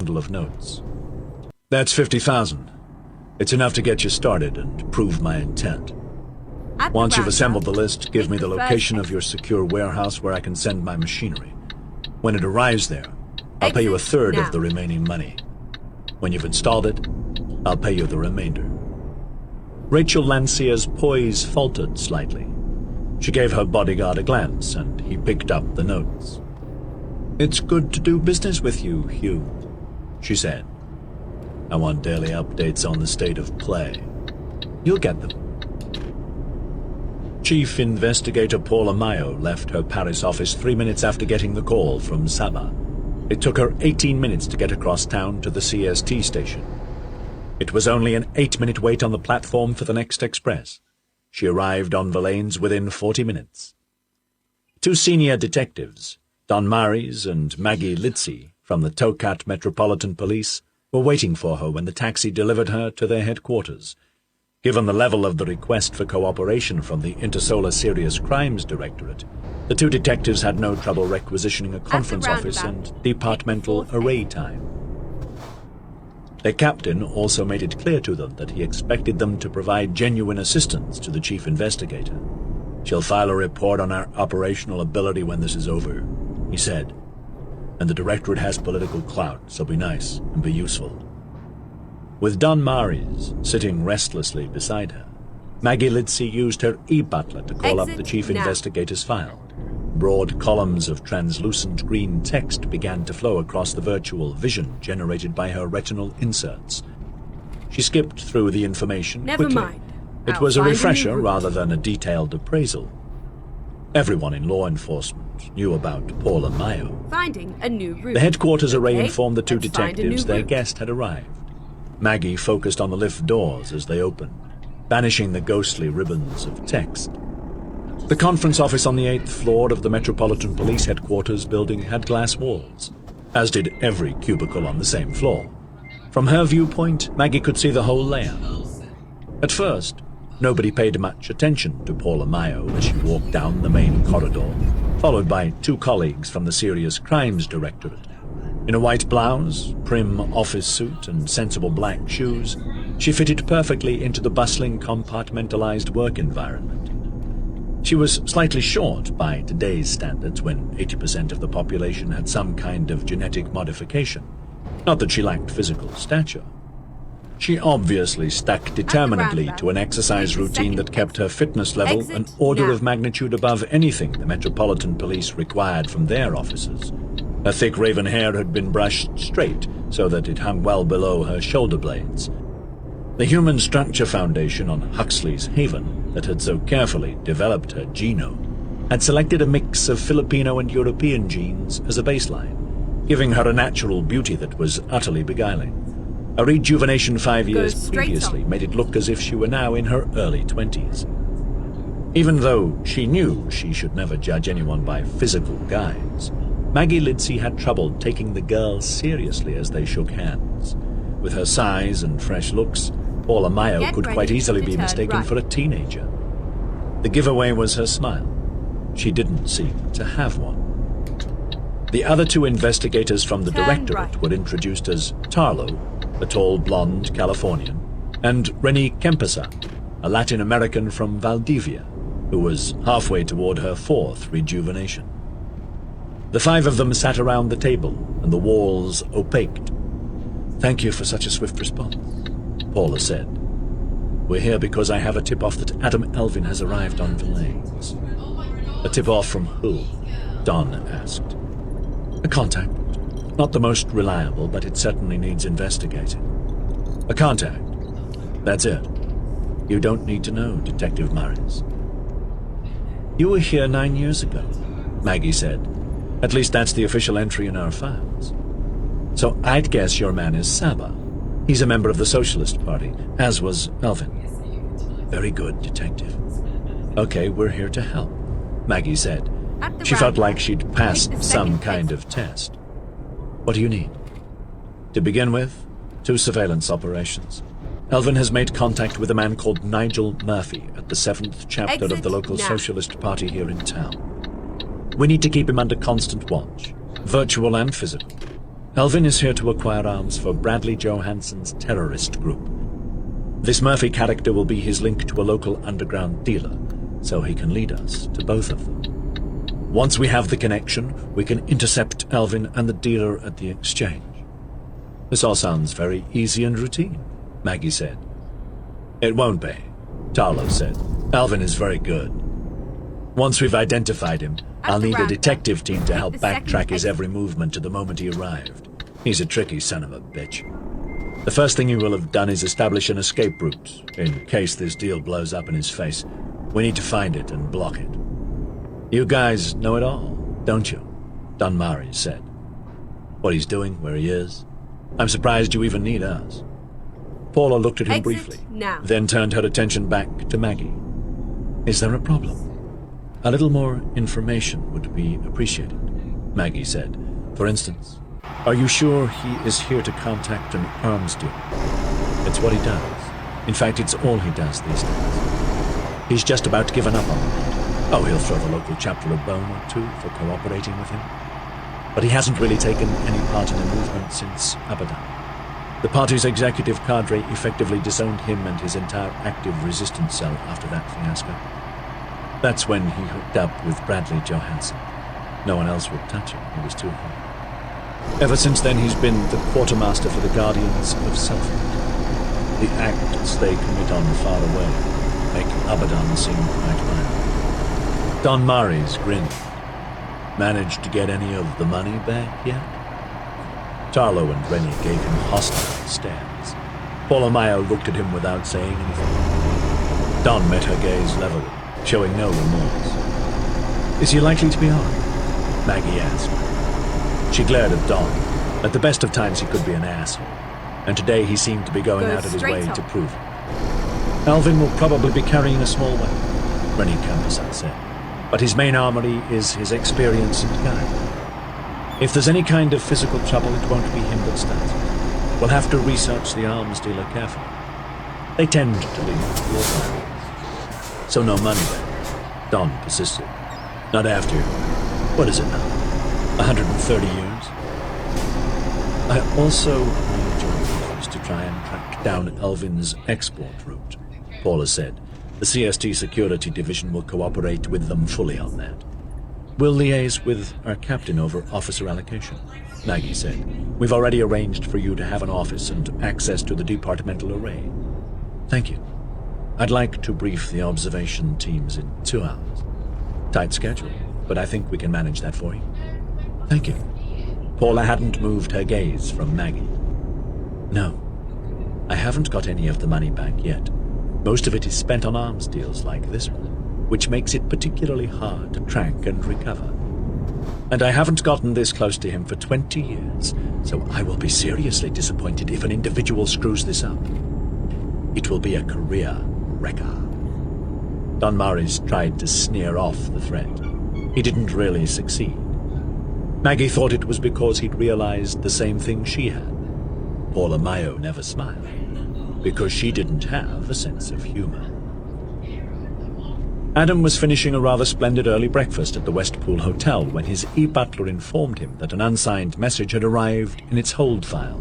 bundle of notes. That's 50,000. It's enough to get you started and prove my intent. Once you've assembled the list, give me the location of your secure warehouse where I can send my machinery. When it arrives there, I'll pay you a third of the remaining money. When you've installed it, I'll pay you the remainder. Rachel Lancia's poise faltered slightly. She gave her bodyguard a glance, and he picked up the notes. "It's good to do business with you, Hugh," she said. "I want daily updates on the state of play. You'll get them." Chief Investigator Paula Mayo left her Paris office 3 minutes after getting the call from Saba. It took her 18 minutes to get across town to the CST station. It was only an 8-minute wait on the platform for the next express. She arrived on Verlaine's within 40 minutes. 2 senior detectives, Don Maris and Maggie Litzy from the Tokat Metropolitan Police, were waiting for her when the taxi delivered her to their headquarters. Given the level of the request for cooperation from the Intersolar Serious Crimes Directorate, the 2 detectives had no trouble requisitioning a conference office and departmental array time. Their captain also made it clear to them that he expected them to provide genuine assistance to the chief investigator. "She'll file a report on our operational ability when this is over," he said. "And the directorate has political clout, so be nice and be useful." With Don Maris sitting restlessly beside her, Maggie Litzy used her e-butler to call up the chief investigator's file. Broad columns of translucent green text began to flow across the virtual vision generated by her retinal inserts. She skipped through the information quickly. Never mind. It was a refresher rather than a detailed appraisal. Everyone in law enforcement knew about Paula Mayo. Finding a new route. The headquarters array Okay, informed the 2 let's find a detectives new their route. guest had arrived. Maggie focused on the lift doors as they opened, banishing the ghostly ribbons of text. The conference office on the 8th floor of the Metropolitan Police Headquarters building had glass walls, as did every cubicle on the same floor. From her viewpoint, Maggie could see the whole layout. At first, nobody paid much attention to Paula Mayo as she walked down the main corridor, followed by 2 colleagues from the Serious Crimes Directorate. In a white blouse, prim office suit, and sensible black shoes, she fitted perfectly into the bustling, compartmentalized work environment. She was slightly short by today's standards, when 80% of the population had some kind of genetic modification. Not that she lacked physical stature. She obviously stuck determinedly to an exercise routine that kept her fitness level an order of magnitude above anything the Metropolitan Police required from their officers. Her thick raven hair had been brushed straight so that it hung well below her shoulder blades. The Human Structure Foundation on Huxley's Haven, that had so carefully developed her genome, had selected a mix of Filipino and European genes as a baseline, giving her a natural beauty that was utterly beguiling. A rejuvenation 5 years previously made it look as if she were now in her early 20s. Even though she knew she should never judge anyone by physical guides, Maggie Litzy had trouble taking the girls seriously as they shook hands. With her size and fresh looks, Paula Mayo could quite easily be mistaken for a teenager. The giveaway was her smile. She didn't seem to have one. The other 2 investigators from the directorate were introduced as Tarlo, a tall blonde Californian, and Renée Kempesa, a Latin American from Valdivia, who was halfway toward her 4th rejuvenation. The 5 of them sat around the table, and the walls opaqued. "Thank you for such a swift response," Paula said. "We're here because I have a tip-off that Adam Elvin has arrived on Verlaine's." "A tip-off from who?" Don asked. "A contact. Not the most reliable, but it certainly needs investigating." "A contact. That's it. You don't need to know, Detective Maris." "You were here 9 years ago," Maggie said. "At least that's the official entry in our files. So I'd guess your man is Saba. He's a member of the Socialist Party, as was Elvin." "Very good, Detective." "Okay, we're here to help," Maggie said. She felt like she'd passed some kind of test. "What do you need?" "To begin with, 2 surveillance operations. Elvin has made contact with a man called Nigel Murphy at the 7th chapter of the local Socialist Party here in town. We need to keep him under constant watch, virtual and physical. Elvin is here to acquire arms for Bradley Johansson's terrorist group. This Murphy character will be his link to a local underground dealer, so he can lead us to both of them. Once we have the connection, we can intercept Elvin and the dealer at the exchange. This all sounds very easy and routine, Maggie said. It won't be, Tarlo said. Elvin is very good. Once we've identified him, I'll need a detective team to help backtrack his every movement to the moment he arrived. He's a tricky son of a bitch. The first thing he will have done is establish an escape route, in case this deal blows up in his face. We need to find it and block it. You guys know it all, don't you? Don Mari said. What he's doing, where he is. I'm surprised you even need us. Paula looked at him briefly, then turned her attention back to Maggie. Is there a problem? A little more information would be appreciated, Maggie said. For instance, are you sure he is here to contact an arms dealer? It's what he does. In fact, it's all he does these days. He's just about given up on it. Oh, he'll throw the local chapter a bone or two for cooperating with him. But he hasn't really taken any part in the movement since Abadan. The party's executive cadre effectively disowned him and his entire active resistance cell after that fiasco. That's when he hooked up with Bradley Johansson. No one else would touch him. He was too hot. Ever since then, he's been the quartermaster for the Guardians of Selfhood. The acts they commit on far away make Abadan seem quite mild. Don Mari's grinned. Managed to get any of the money back yet? Tarlo and Rennie gave him hostile stares. Polamayo looked at him without saying anything. Don met her gaze levelly, showing no remorse. Is he likely to be armed? Maggie asked. She glared at Don. At the best of times he could be an asshole, and today he seemed to be going out of his way to prove it. Elvin will probably be carrying a small weapon, Rennie Campersan said, but his main armory is his experience and guide. If there's any kind of physical trouble, it won't be him that starts it. We'll have to research the arms dealer carefully. They tend to lean toward violence. So no money then? Don persisted. Not after, what is it now, 130 years? I also need your efforts to try and track down Elvin's export route, Paula said. The CST Security Division will cooperate with them fully on that. We'll liaise with our captain over officer allocation, Maggie said. We've already arranged for you to have an office and access to the departmental array. Thank you. I'd like to brief the observation teams in 2 hours. Tight schedule, but I think we can manage that for you. Thank you. Paula hadn't moved her gaze from Maggie. No, I haven't got any of the money back yet. Most of it is spent on arms deals like this one, which makes it particularly hard to track and recover. And I haven't gotten this close to him for 20 years, so I will be seriously disappointed if an individual screws this up. It will be a career wrecker. Don Mari's tried to sneer off the threat. He didn't really succeed. Maggie thought it was because he'd realized the same thing she had. Paula Mayo never smiled, because she didn't have a sense of humor. Adam was finishing a rather splendid early breakfast at the Westpool Hotel when his e-butler informed him that an unsigned message had arrived in its hold file.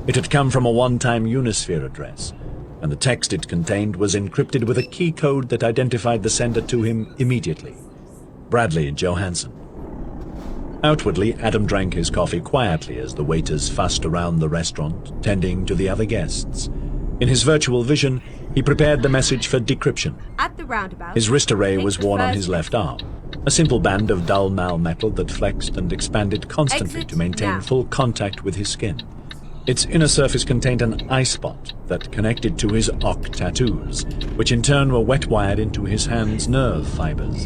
It had come from a one-time Unisphere address, and the text it contained was encrypted with a key code that identified the sender to him immediately. Bradley Johansson. Outwardly, Adam drank his coffee quietly as the waiters fussed around the restaurant, tending to the other guests. In his virtual vision, he prepared the message for decryption. At the roundabout, his wrist array was worn on his left arm, a simple band of dull metal that flexed and expanded constantly to maintain full contact with his skin. Its inner surface contained an eye spot that connected to his Ock tattoos, which in turn were wet-wired into his hand's nerve fibers.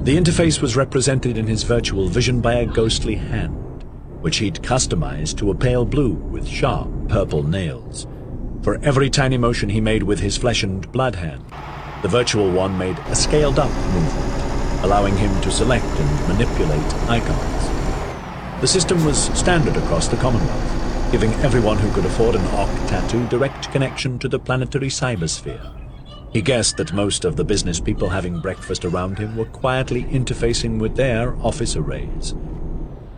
The interface was represented in his virtual vision by a ghostly hand, which he'd customized to a pale blue with sharp purple nails. For every tiny motion he made with his flesh and blood hand, the virtual one made a scaled-up movement, allowing him to select and manipulate icons. The system was standard across the Commonwealth, giving everyone who could afford an Ock tattoo direct connection to the planetary cybersphere. He guessed that most of the business people having breakfast around him were quietly interfacing with their office arrays.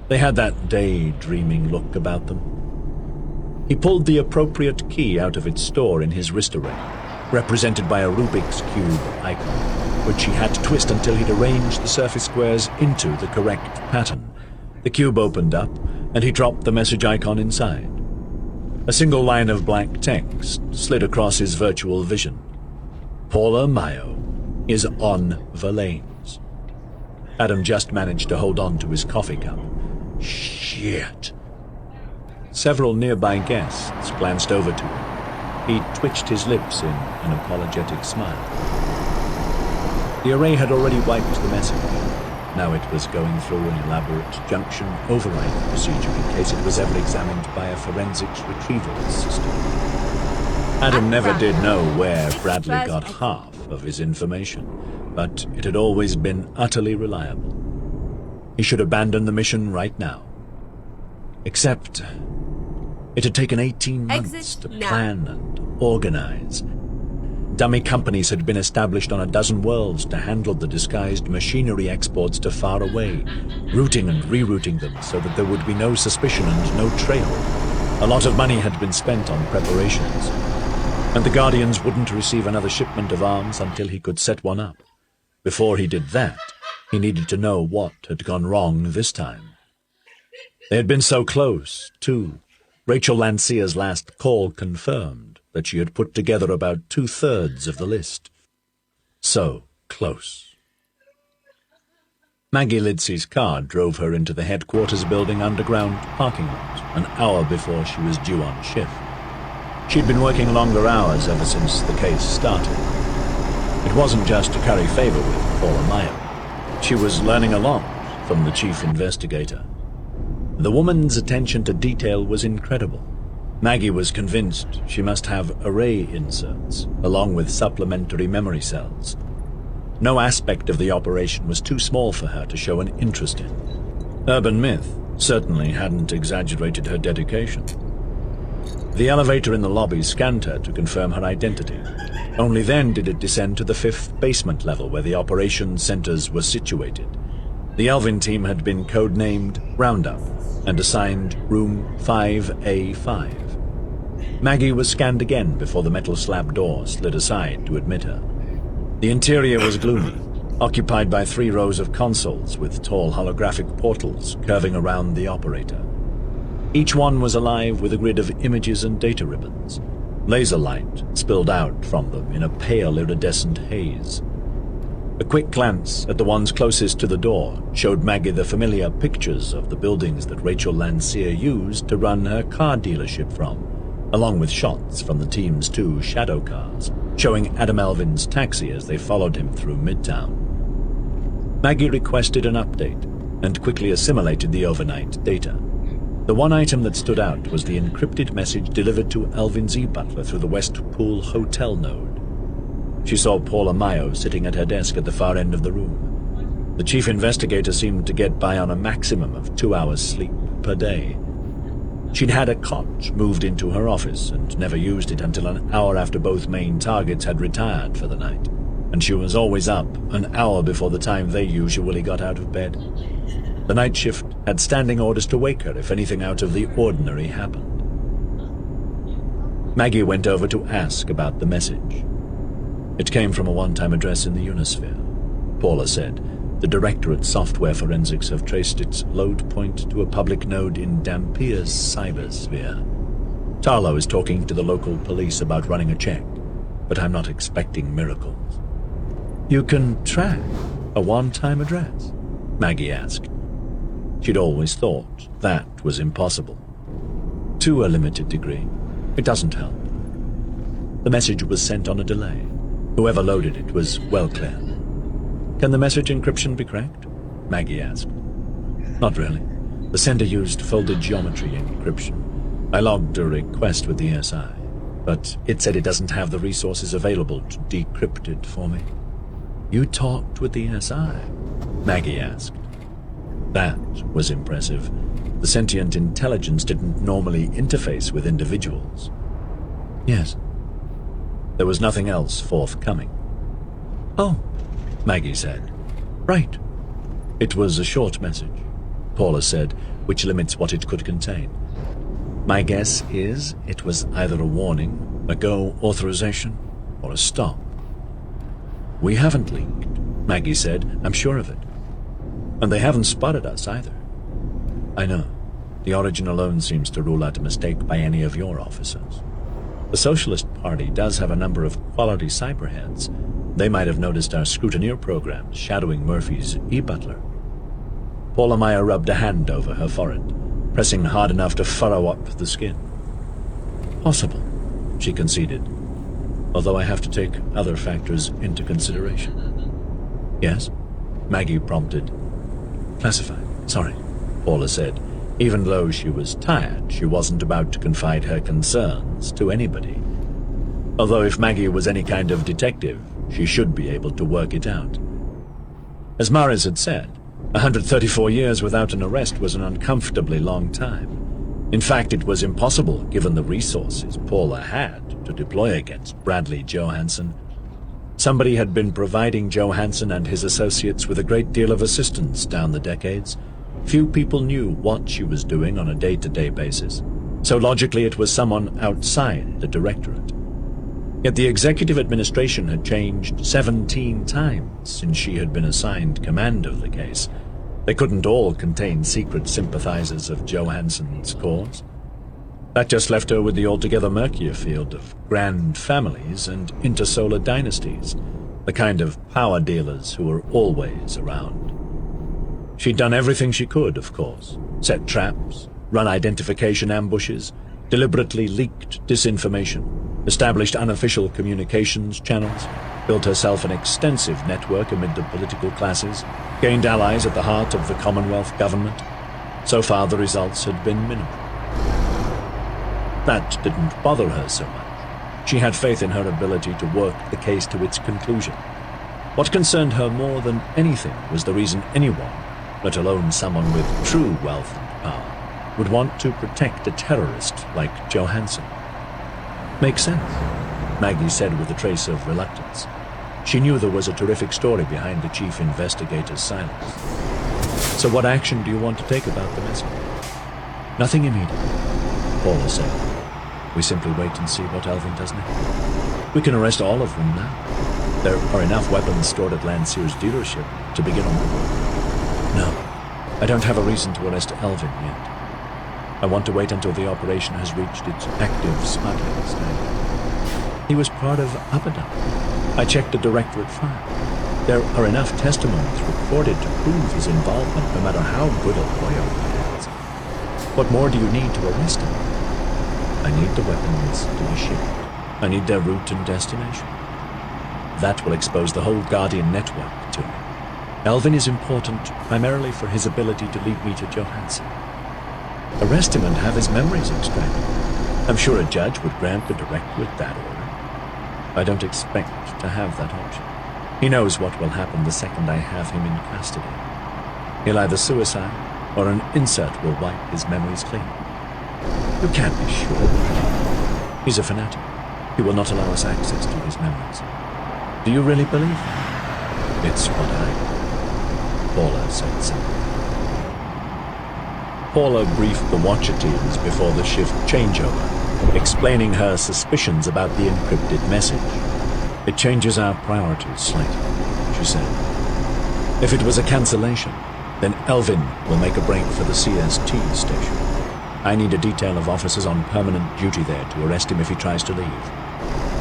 They had that daydreaming look about them. He pulled the appropriate key out of its store in his wrist array, represented by a Rubik's Cube icon, which he had to twist until he'd arranged the surface squares into the correct pattern. The cube opened up, and he dropped the message icon inside. A single line of blank text slid across his virtual vision. Paula Mayo is on the lanes. Adam just managed to hold on to his coffee cup. Shit. Several nearby guests glanced over to him. He twitched his lips in an apologetic smile. The array had already wiped the message. Now it was going through an elaborate junction override procedure in case it was ever examined by a forensics retrieval system. Adam never did know where Bradley got half of his information, but it had always been utterly reliable. He should abandon the mission right now. Except it had taken 18 months to plan and organize. Dummy companies had been established on a dozen worlds to handle the disguised machinery exports to far away, routing and rerouting them so that there would be no suspicion and no trail. A lot of money had been spent on preparations, and the Guardians wouldn't receive another shipment of arms until he could set one up. Before he did that, he needed to know what had gone wrong this time. They had been so close, too. Rachel Lancier's last call confirmed that she had put together about 2/3 of the list. So close. Maggie Lidsey's car drove her into the headquarters building underground parking lot an hour before she was due on shift. She'd been working longer hours ever since the case started. It wasn't just to curry favor with Paula Mayo. She was learning a lot from the chief investigator. The woman's attention to detail was incredible. Maggie was convinced she must have array inserts, along with supplementary memory cells. No aspect of the operation was too small for her to show an interest in. Urban myth certainly hadn't exaggerated her dedication. The elevator in the lobby scanned her to confirm her identity. Only then did it descend to the 5th basement level where the operations centers were situated. The Elvin team had been codenamed Roundup and assigned room 5A5. Maggie was scanned again before the metal slab door slid aside to admit her. The interior was gloomy, occupied by 3 rows of consoles with tall holographic portals curving around the operator. Each one was alive with a grid of images and data ribbons. Laser light spilled out from them in a pale iridescent haze. A quick glance at the ones closest to the door showed Maggie the familiar pictures of the buildings that Rachel Lancier used to run her car dealership from, along with shots from the team's 2 shadow cars, showing Adam Elvin's taxi as they followed him through Midtown. Maggie requested an update and quickly assimilated the overnight data. The one item that stood out was the encrypted message delivered to Elvin Z. Butler through the West Pool Hotel node. She saw Paula Mayo sitting at her desk at the far end of the room. The chief investigator seemed to get by on a maximum of 2 hours sleep per day. She'd had a cot moved into her office and never used it until an hour after both main targets had retired for the night, and she was always up an hour before the time they usually got out of bed. The night shift had standing orders to wake her if anything out of the ordinary happened. Maggie went over to ask about the message. It came from a one-time address in the Unisphere. Paula said the Directorate Software Forensics have traced its load point to a public node in Dampier's cybersphere. Tarlo is talking to the local police about running a check, but I'm not expecting miracles. You can track a one-time address? Maggie asked. She'd always thought that was impossible. To a limited degree, it doesn't help. The message was sent on a delay. Whoever loaded it was well clear. Can the message encryption be cracked? Maggie asked. Not really. The sender used folded geometry encryption. I logged a request with the ESI, but it said it doesn't have the resources available to decrypt it for me. You talked with the ESI? Maggie asked. That was impressive. The sentient intelligence didn't normally interface with individuals. Yes. There was nothing else forthcoming. Oh, Maggie said. Right. It was a short message. Paula said, which limits what it could contain. My guess is it was either a warning, a go authorization, or a stop. We haven't leaked, Maggie said. I'm sure of it. And they haven't spotted us either. I know. The origin alone seems to rule out a mistake by any of your officers. The Socialist Party does have a number of quality cyberheads. They might have noticed our scrutineer programs shadowing Murphy's e-butler. Paula Meyer rubbed a hand over her forehead, pressing hard enough to furrow up the skin. Possible, she conceded, although I have to take other factors into consideration. Yes? Maggie prompted. Classified. Sorry, Paula said. Even though she was tired, she wasn't about to confide her concerns to anybody. Although if Maggie was any kind of detective, she should be able to work it out. As Maris had said, 134 years without an arrest was an uncomfortably long time. In fact, it was impossible given the resources Paula had to deploy against Bradley Johansson. Somebody had been providing Johansson and his associates with a great deal of assistance down the decades. Few people knew what she was doing on a day-to-day basis, so logically it was someone outside the Directorate. Yet the executive administration had changed 17 times since she had been assigned command of the case. They couldn't all contain secret sympathizers of Johansson's cause. That just left her with the altogether murkier field of grand families and intersolar dynasties, the kind of power dealers who were always around. She'd done everything she could, of course. Set traps, run identification ambushes, deliberately leaked disinformation, established unofficial communications channels, built herself an extensive network amid the political classes, gained allies at the heart of the Commonwealth government. So far the results had been minimal. That didn't bother her so much. She had faith in her ability to work the case to its conclusion. What concerned her more than anything was the reason anyone, let alone someone with true wealth and power, would want to protect a terrorist like Johansson. Makes sense, Maggie said with a trace of reluctance. She knew there was a terrific story behind the chief investigator's silence. So what action do you want to take about the message? Nothing immediate, Paula said. We simply wait and see what Elvin does next. We can arrest all of them now. There are enough weapons stored at Landseer's dealership to begin on. No, I don't have a reason to arrest Elvin yet. I want to wait until the operation has reached its active smuggling stage. He was part of Abaddon. I checked the Directorate file. There are enough testimonies recorded to prove his involvement, no matter how good a lawyer he is. What more do you need to arrest him? I need the weapons to be shipped. I need their route and destination. That will expose the whole Guardian network to me. Elvin is important primarily for his ability to lead me to Johansson. Arrest him and have his memories extracted. I'm sure a judge would grant the Directorate that order. I don't expect to have that option. He knows what will happen the second I have him in custody. He'll either suicide or an insert will wipe his memories clean. You can't be sure. He's a fanatic. He will not allow us access to his memories. Do you really believe that? It's what Paula said simply. Paula briefed the Watcher teams before the shift changeover, explaining her suspicions about the encrypted message. It changes our priorities slightly, she said. If it was a cancellation, then Elvin will make a break for the CST station. I need a detail of officers on permanent duty there to arrest him if he tries to leave.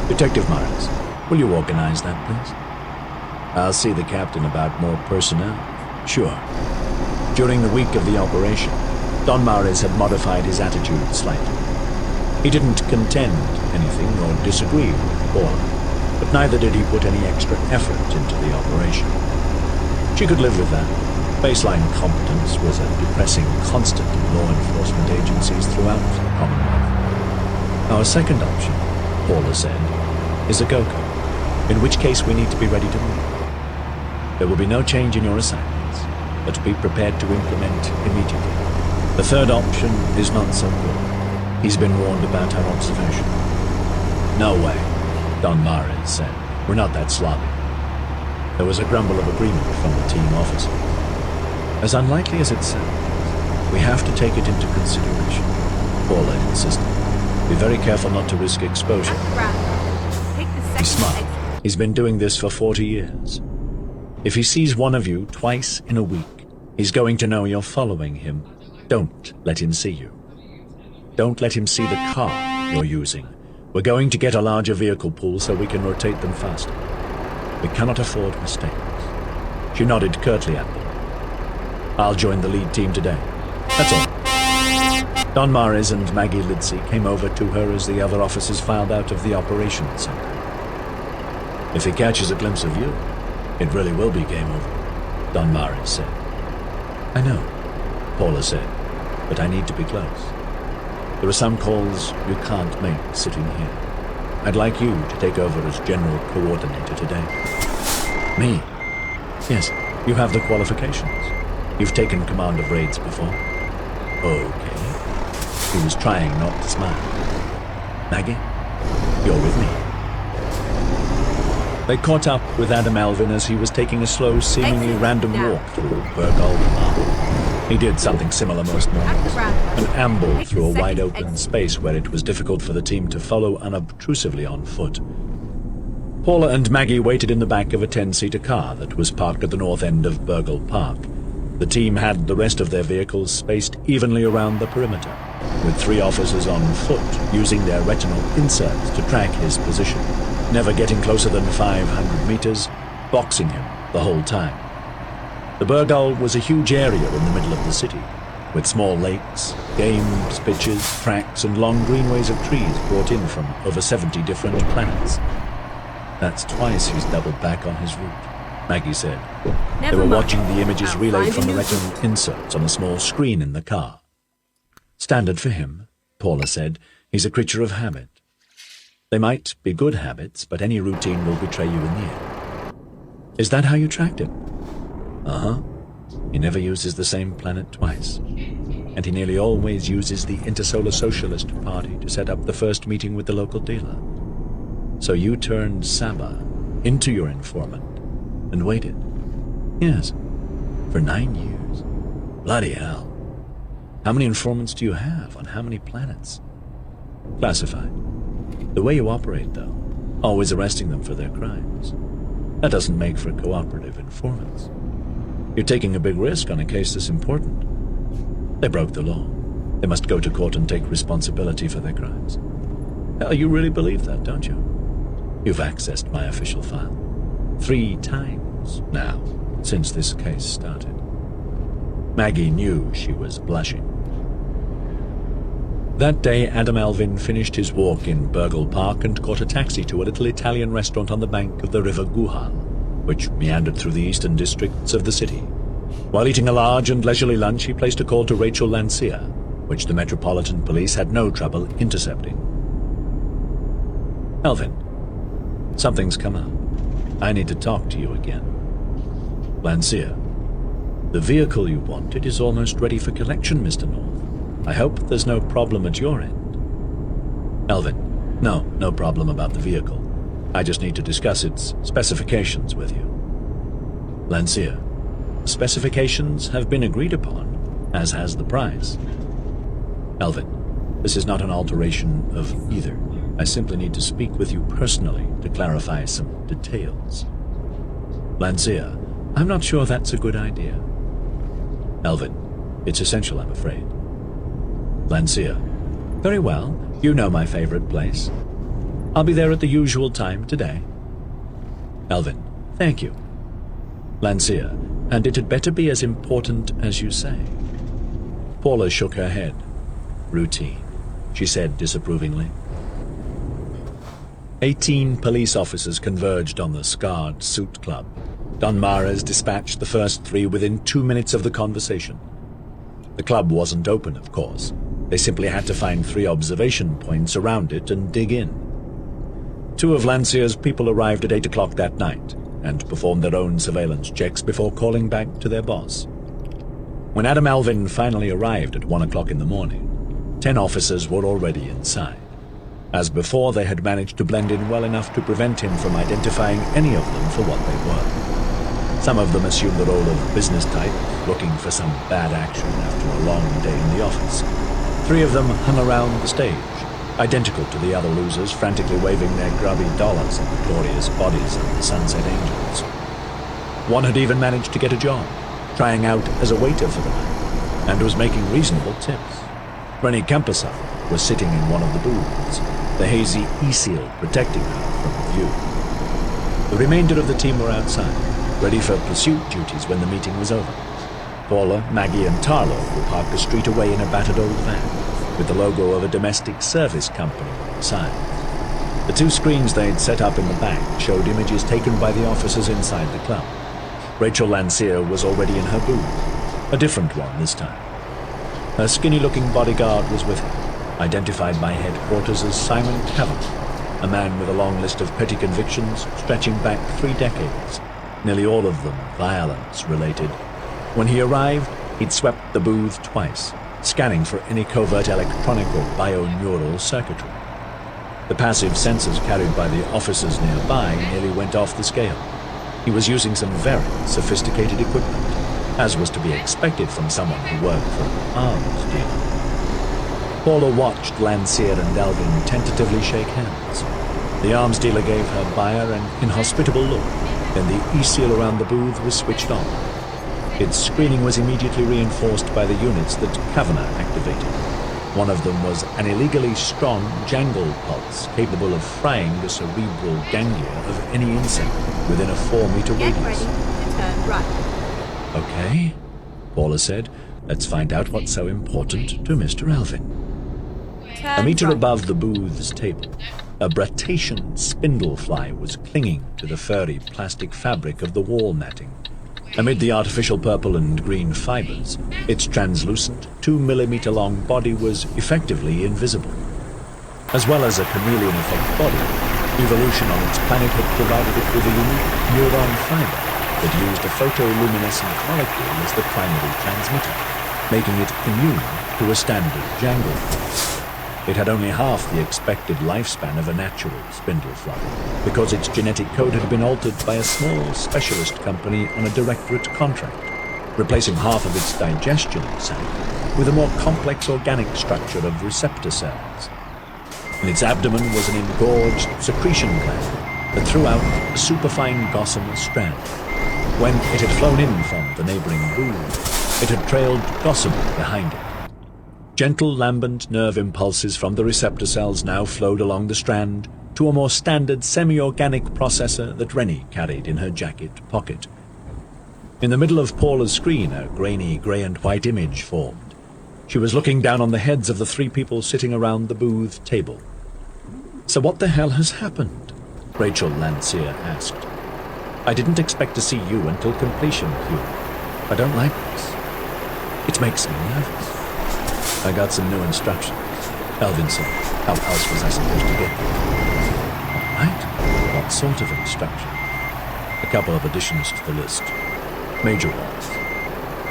Detective Myers, will you organize that, please? I'll see the captain about more personnel. Sure. During the week of the operation, Don Mares had modified his attitude slightly. He didn't contend anything or disagree with Paula, but neither did he put any extra effort into the operation. She could live with that. Baseline competence was a depressing constant in law enforcement agencies throughout the Commonwealth. Our second option, Paula said, is a GOCO, in which case we need to be ready to move. There will be no change in your assignments, but be prepared to implement immediately. The third option is not so good. He's been warned about our observation. No way, Don Mares said. We're not that sloppy. There was a grumble of agreement from the team officer. As unlikely as it sounds, we have have to take it into consideration, Paula insisted. Be very careful not to risk exposure. He's smart. He's been doing this for 40 years. If he sees one of you twice in a week, he's going to know you're following him. Don't let him see you. Don't let him see the car you're using. We're going to get a larger vehicle pool so we can rotate them faster. We cannot afford mistakes. She nodded curtly at them. I'll join the lead team today. That's all. Don Mares and Maggie Lidsey came over to her as the other officers filed out of the operations center. If he catches a glimpse of you, it really will be game over, Don Mares said. I know, Paula said, but I need to be close. There are some calls you can't make sitting here. I'd like you to take over as general coordinator today. Me? Yes, you have the qualifications. You've taken command of raids before. Okay. He was trying not to smile. Maggie, you're with me. They caught up with Adam Alvin as he was taking a slow, seemingly random walk through Burgal Park. He did something similar most mornings, an amble through a wide-open space where it was difficult for the team to follow unobtrusively on foot. Paula and Maggie waited in the back of a 10-seater car that was parked at the north end of Burgal Park. The team had the rest of their vehicles spaced evenly around the perimeter, with 3 officers on foot using their retinal inserts to track his position, never getting closer than 500 meters, boxing him the whole time. The Burgal was a huge area in the middle of the city, with small lakes, games, pitches, tracks, and long greenways of trees brought in from over 70 different planets. That's twice he's doubled back on his route, Maggie said. They were watching the images relayed from the retinal inserts on a small screen in the car. Standard for him, Paula said. He's a creature of habit. They might be good habits, but any routine will betray you in the end. Is that how you tracked him? Uh-huh. He never uses the same planet twice. And he nearly always uses the Intersolar Socialist Party to set up the first meeting with the local dealer. So you turned Saba into your informant and waited. Yes, for 9 years. Bloody hell. How many informants do you have on how many planets? Classified. The way you operate, though, always arresting them for their crimes. That doesn't make for cooperative informants. You're taking a big risk on a case this important. They broke the law. They must go to court and take responsibility for their crimes. Hell, you really believe that, don't you? You've accessed my official file 3 times now since this case started. Maggie knew she was blushing. That day, Adam Alvin finished his walk in Burgal Park and caught a taxi to a little Italian restaurant on the bank of the River Guhal, which meandered through the eastern districts of the city. While eating a large and leisurely lunch, he placed a call to Rachel Lancia, which the Metropolitan Police had no trouble intercepting. Alvin, something's come up. I need to talk to you again. Lancia, the vehicle you wanted is almost ready for collection, Mr. North. I hope there's no problem at your end. Alvin, no problem about the vehicle. I just need to discuss its specifications with you. Lancia, specifications have been agreed upon, as has the price. Alvin, this is not an alteration of either. I simply need to speak with you personally to clarify some details. Lancia, I'm not sure that's a good idea. Alvin, it's essential, I'm afraid. Lancia, very well. You know my favorite place. I'll be there at the usual time today. Alvin, thank you. Lancia, and it had better be as important as you say. Paula shook her head. Routine, she said disapprovingly. 18 police officers converged on the scarred suit club. Don Mares dispatched the first 3 within 2 minutes of the conversation. The club wasn't open, of course. They simply had to find 3 observation points around it and dig in. 2 of Lancia's people arrived at 8 o'clock that night and performed their own surveillance checks before calling back to their boss. When Adam Alvin finally arrived at 1 o'clock in the morning, 10 officers were already inside. As before, they had managed to blend in well enough to prevent him from identifying any of them for what they were. Some of them assumed the role of business type, looking for some bad action after a long day in the office. 3 of them hung around the stage, identical to the other losers, frantically waving their grubby dollars at the glorious bodies of the Sunset Angels. One had even managed to get a job, trying out as a waiter for the night, and was making reasonable tips. Rennie Kempesar was sitting in one of the booths, the hazy e-seal protecting her from view. The remainder of the team were outside, ready for pursuit duties when the meeting was over. Paula, Maggie, and Tarlo were parked a street away in a battered old van, with the logo of a domestic service company on the side. The 2 screens they'd set up in the back showed images taken by the officers inside the club. Rachel Lancia was already in her booth, a different one this time. Her skinny-looking bodyguard was with her, identified by headquarters as Simon Kavanagh, a man with a long list of petty convictions stretching back 3 decades, nearly all of them violence-related. When he arrived, he'd swept the booth twice, scanning for any covert electronic or bioneural circuitry. The passive sensors carried by the officers nearby nearly went off the scale. He was using some very sophisticated equipment, as was to be expected from someone who worked for an arms dealer. Paula watched Lancia and Alvin tentatively shake hands. The arms dealer gave her buyer an inhospitable look, then the e-seal around the booth was switched on. Its screening was immediately reinforced by the units that Kavanagh activated. One of them was an illegally strong jangle pulse capable of frying the cerebral ganglia of any insect within a 4-meter radius. Get ready to turn right. Okay, Paula said. Let's find out what's so important to Mr. Alvin. Turn A meter right. above the booth's table, a Bratacean spindlefly was clinging to the furry plastic fabric of the wall matting. Amid the artificial purple and green fibers, its translucent, 2-millimeter-long body was effectively invisible. As well as a chameleon effect body, evolution on its planet had provided it with a unique neuron fiber that used a photoluminescent molecule as the primary transmitter, making it immune to a standard jangle pulse. It had only half the expected lifespan of a natural spindlefly, because its genetic code had been altered by a small specialist company on a directorate contract, replacing half of its digestion sac with a more complex organic structure of receptor cells. In its abdomen was an engorged secretion gland that threw out a superfine gossamer strand. When it had flown in from the neighboring booth, it had trailed gossamer behind it. Gentle lambent nerve impulses from the receptor cells now flowed along the strand to a more standard semi-organic processor that Rennie carried in her jacket pocket. In the middle of Paula's screen, a grainy grey and white image formed. She was looking down on the heads of the 3 people sitting around the booth table. "So what the hell has happened?" Rachel Lancia asked. "I didn't expect to see you until completion, Hugh. I don't like this. It makes me nervous." "I got some new instructions," Alvin said. "How else was I supposed to get them?" "All right. What sort of instruction?" "A couple of additions to the list. Major ones.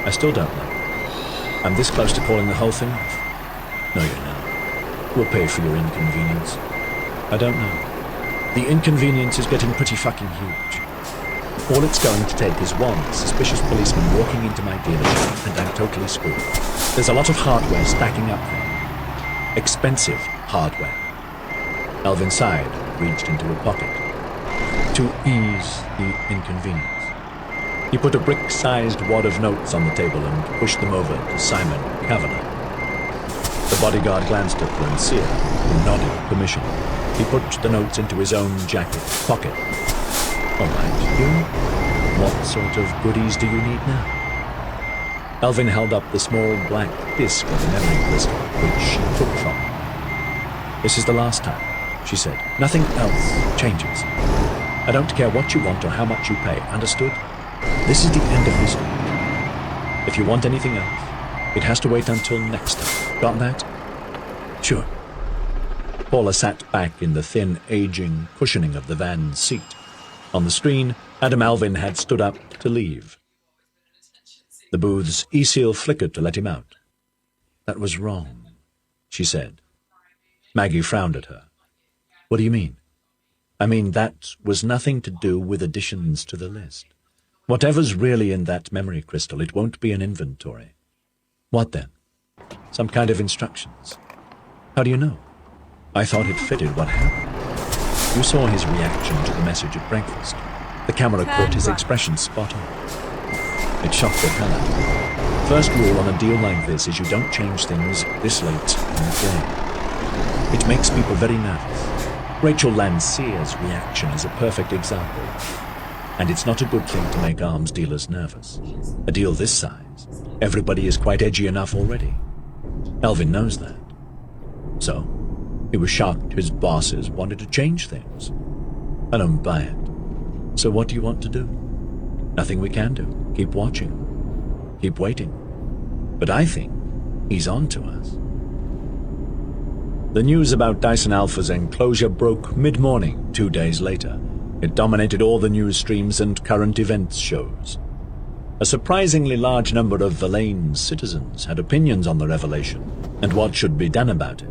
I still don't know. I'm this close to calling the whole thing off." "No, you're not. We'll pay for your inconvenience." "I don't know. The inconvenience is getting pretty fucking huge. All it's going to take is one suspicious policeman walking into my dealership and I'm totally screwed. There's a lot of hardware stacking up there. Expensive hardware." Alvin sighed and reached into a pocket. To ease the inconvenience, he put a brick-sized wad of notes on the table and pushed them over to Simon Kavanagh. The bodyguard glanced at Lancia, who nodded permission. He put the notes into his own jacket pocket. "All right, Hugh. What sort of goodies do you need now?" Alvin held up the small black disc of a memory crystal, which she took from him. "This is the last time," she said. "Nothing else changes. I don't care what you want or how much you pay, understood? This is the end of history. If you want anything else, it has to wait until next time. Got that?" "Sure." Paula sat back in the thin, aging cushioning of the van's seat. On the screen, Adam Alvin had stood up to leave. The booth's e-seal flickered to let him out. "That was wrong," she said. Maggie frowned at her. "What do you mean?" "I mean, that was nothing to do with additions to the list. Whatever's really in that memory crystal, it won't be an inventory. What then? Some kind of instructions. How do you know? I thought it fitted what happened. You saw his reaction to the message at breakfast. The camera caught his expression spot on. It shocked the hell out of me. First rule on a deal like this is you don't change things this late in the game. It makes people very nervous. Rachel Lancier's reaction is a perfect example. And it's not a good thing to make arms dealers nervous. A deal this size, everybody is quite edgy enough already. Alvin knows that. So, he was shocked his bosses wanted to change things. I don't buy it. So what do you want to do? Nothing we can do. Keep watching. Keep waiting. But I think he's on to us. The news about Dyson Alpha's enclosure broke mid-morning 2 days later. It dominated all the news streams and current events shows. A surprisingly large number of Verlaine's citizens had opinions on the revelation and what should be done about it.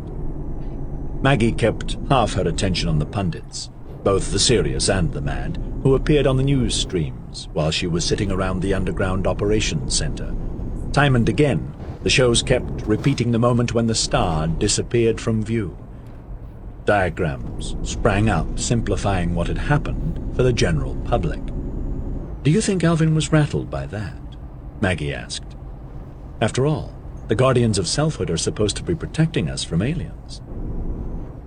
Maggie kept half her attention on the pundits, both the serious and the mad, who appeared on the news streams while she was sitting around the underground operations center. Time and again, the shows kept repeating the moment when the star disappeared from view. Diagrams sprang up, simplifying what had happened for the general public. Do you think Alvin was rattled by that? Maggie asked. After all, the Guardians of Selfhood are supposed to be protecting us from aliens.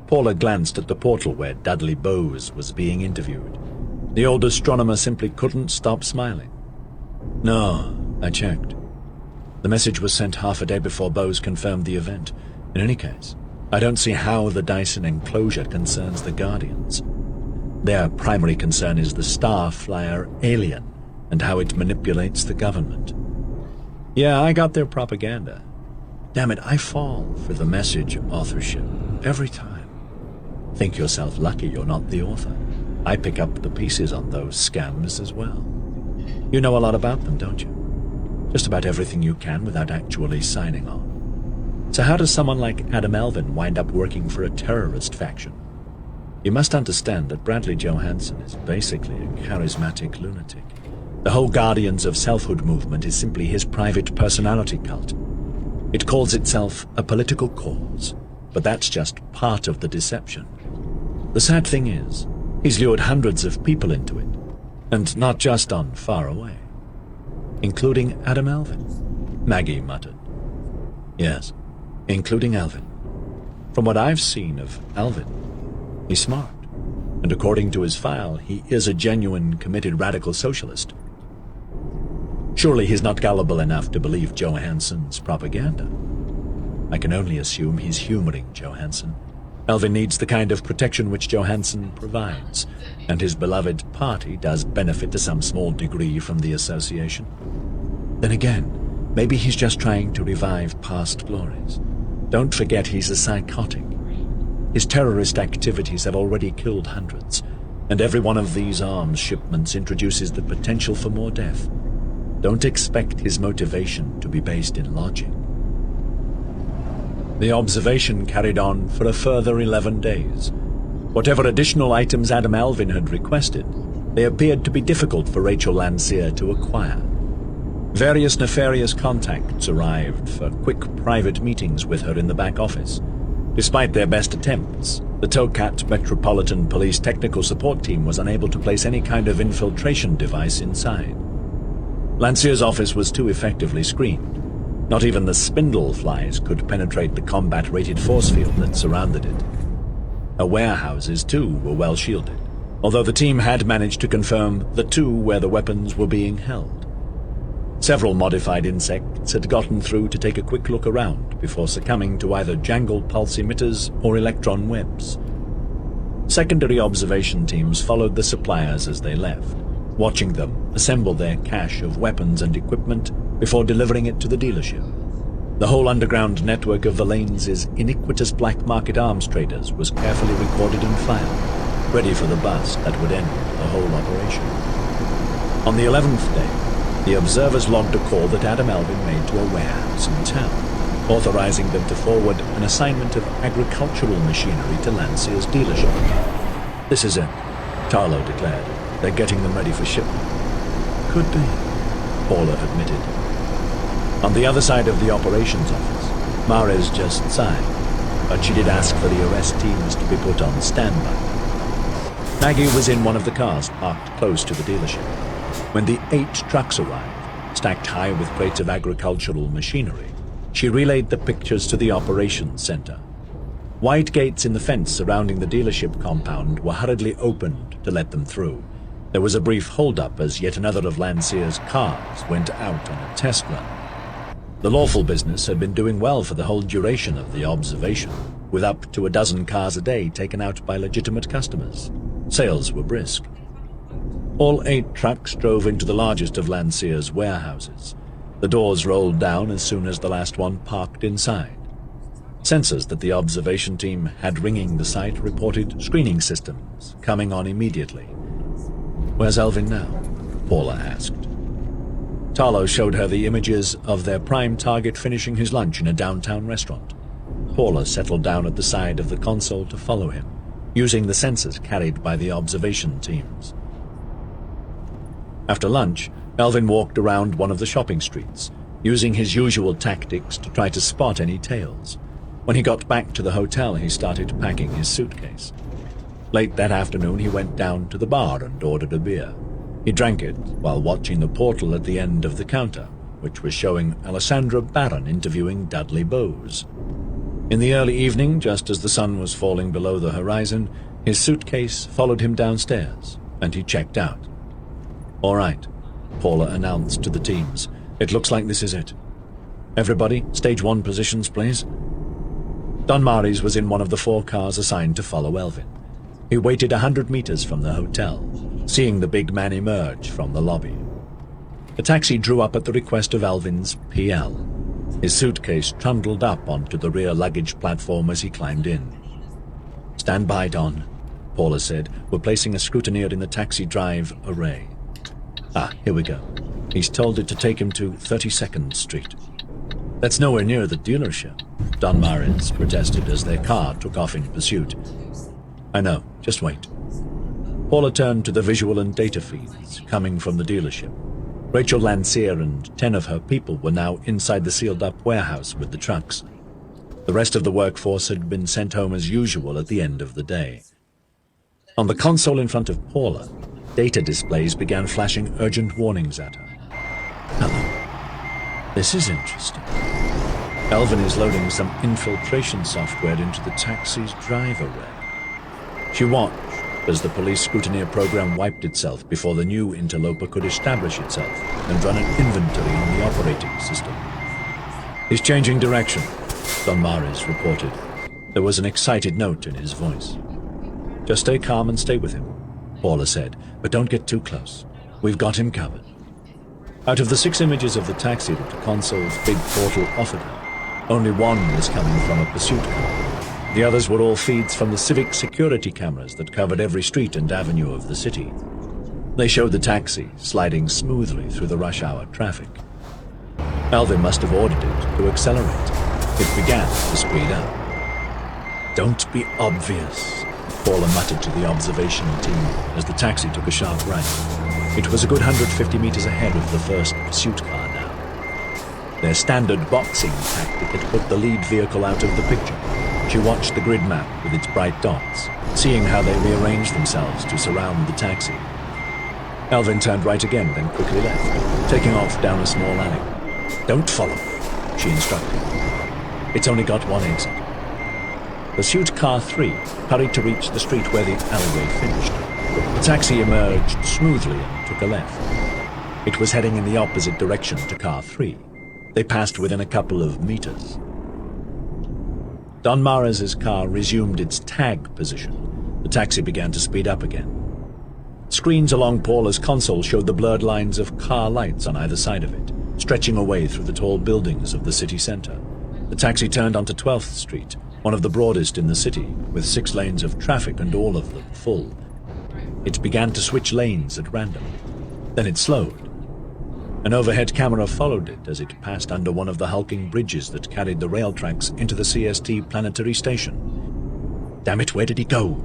Paula glanced at the portal where Dudley Bowes was being interviewed. The old astronomer simply couldn't stop smiling. No, I checked. The message was sent half a day before Bowes confirmed the event. In any case, I don't see how the Dyson enclosure concerns the Guardians. Their primary concern is the Starflyer alien and how it manipulates the government. Yeah, I got their propaganda. Damn it, I fall for the message authorship every time. Think yourself lucky you're not the author. I pick up the pieces on those scams as well. You know a lot about them, don't you? Just about everything you can without actually signing on. So how does someone like Adam Alvin wind up working for a terrorist faction? You must understand that Bradley Johansson is basically a charismatic lunatic. The whole Guardians of Selfhood movement is simply his private personality cult. It calls itself a political cause, but that's just part of the deception. The sad thing is, he's lured hundreds of people into it, and not just on Far Away. Including Adam Alvin, Maggie muttered. Yes, including Alvin. From what I've seen of Alvin, he's smart, and according to his file, he is a genuine, committed radical socialist. Surely he's not gullible enough to believe Johansson's propaganda. I can only assume he's humoring Johansson. Alvin needs the kind of protection which Johansson provides, and his beloved party does benefit to some small degree from the association. Then again, maybe he's just trying to revive past glories. Don't forget he's a psychotic. His terrorist activities have already killed hundreds, and every one of these arms shipments introduces the potential for more death. Don't expect his motivation to be based in logic. The observation carried on for a further 11 days. Whatever additional items Adam Alvin had requested, they appeared to be difficult for Rachel Lancier to acquire. Various nefarious contacts arrived for quick private meetings with her in the back office. Despite their best attempts, the Tokat Metropolitan Police Technical Support Team was unable to place any kind of infiltration device inside. Lancier's office was too effectively screened. Not even the spindle flies could penetrate the combat-rated force field that surrounded it. Her warehouses, too, were well shielded, although the team had managed to confirm the two where the weapons were being held. Several modified insects had gotten through to take a quick look around before succumbing to either jangled pulse emitters or electron webs. Secondary observation teams followed the suppliers as they left, watching them assemble their cache of weapons and equipment before delivering it to the dealership. The whole underground network of Verlaine's iniquitous black market arms traders was carefully recorded and filed, ready for the bust that would end the whole operation. On the 11th day, the observers logged a call that Adam Alvin made to a warehouse in town, authorizing them to forward an assignment of agricultural machinery to Lancier's dealership. This is it, Tarlo declared. They're getting them ready for shipment. could be, Paula admitted. On the other side of the operations office, Mares just sighed, but she did ask for the arrest teams to be put on standby. Maggie was in one of the cars parked close to the dealership when the 8 trucks arrived, stacked high with crates of agricultural machinery. She relayed the pictures to the operations center. Wide gates in the fence surrounding the dealership compound were hurriedly opened to let them through. There was a brief hold-up as yet another of Landseer's cars went out on a test run. The lawful business had been doing well for the whole duration of the observation, with up to a dozen cars a day taken out by legitimate customers. Sales were brisk. All 8 trucks drove into the largest of Landseer's warehouses. The doors rolled down as soon as the last one parked inside. Sensors that the observation team had ringing the site reported screening systems coming on immediately. "Where's Elvin now?" Paula asked. Tarlo showed her the images of their prime target finishing his lunch in a downtown restaurant. Paula settled down at the side of the console to follow him, using the sensors carried by the observation teams. After lunch, Elvin walked around one of the shopping streets, using his usual tactics to try to spot any tails. When he got back to the hotel, he started packing his suitcase. Late that afternoon, he went down to the bar and ordered a beer. He drank it while watching the portal at the end of the counter, which was showing Alessandra Barron interviewing Dudley Bowes. In the early evening, just as the sun was falling below the horizon, his suitcase followed him downstairs, and he checked out. "All right," Paula announced to the teams. "It looks like this is it. Everybody, stage 1 positions, please." Don Mares was in one of the 4 cars assigned to follow Elvin. He waited 100 meters from the hotel, seeing the big man emerge from the lobby. The taxi drew up at the request of Elvin's PL. His suitcase trundled up onto the rear luggage platform as he climbed in. "Stand by, Don," Paula said. "We're placing a scrutineer in the taxi drive array." "Ah, here we go. He's told it to take him to 32nd Street. "That's nowhere near the dealership," Don Mares protested as their car took off in pursuit. "I know, just wait." Paula turned to the visual and data feeds coming from the dealership. Rachel Landseer and 10 of her people were now inside the sealed-up warehouse with the trucks. The rest of the workforce had been sent home as usual at the end of the day. On the console in front of Paula, data displays began flashing urgent warnings at her. "Hello. This is interesting. Elvin is loading some infiltration software into the taxi's drive array." She watched as the police scrutineer program wiped itself before the new interloper could establish itself and run an inventory on the operating system. "He's changing direction," Don Mares reported. There was an excited note in his voice. "Just stay calm and stay with him," Paula said, "but don't get too close. We've got him covered." Out of the 6 images of the taxi that the console's big portal offered her, only one was coming from a pursuit car. The others were all feeds from the civic security cameras that covered every street and avenue of the city. They showed the taxi sliding smoothly through the rush-hour traffic. Elvin must have ordered it to accelerate. It began to speed up. "Don't be obvious," Paula muttered to the observation team as the taxi took a sharp right. It was a good 150 meters ahead of the first pursuit car now. Their standard boxing tactic had put the lead vehicle out of the picture. She watched the grid map with its bright dots, seeing how they rearranged themselves to surround the taxi. Elvin turned right again, then quickly left, taking off down a small alley. "Don't follow," she instructed. "It's only got one exit." Pursuit Car 3 hurried to reach the street where the alleyway finished. The taxi emerged smoothly and took a left. It was heading in the opposite direction to Car 3. They passed within a couple of meters. Don Mares' car resumed its tag position. The taxi began to speed up again. Screens along Paula's console showed the blurred lines of car lights on either side of it, stretching away through the tall buildings of the city center. The taxi turned onto 12th Street, one of the broadest in the city, with 6 lanes of traffic and all of them full. It began to switch lanes at random. Then it slowed. An overhead camera followed it as it passed under one of the hulking bridges that carried the rail tracks into the CST planetary station. "Damn it, where did he go?"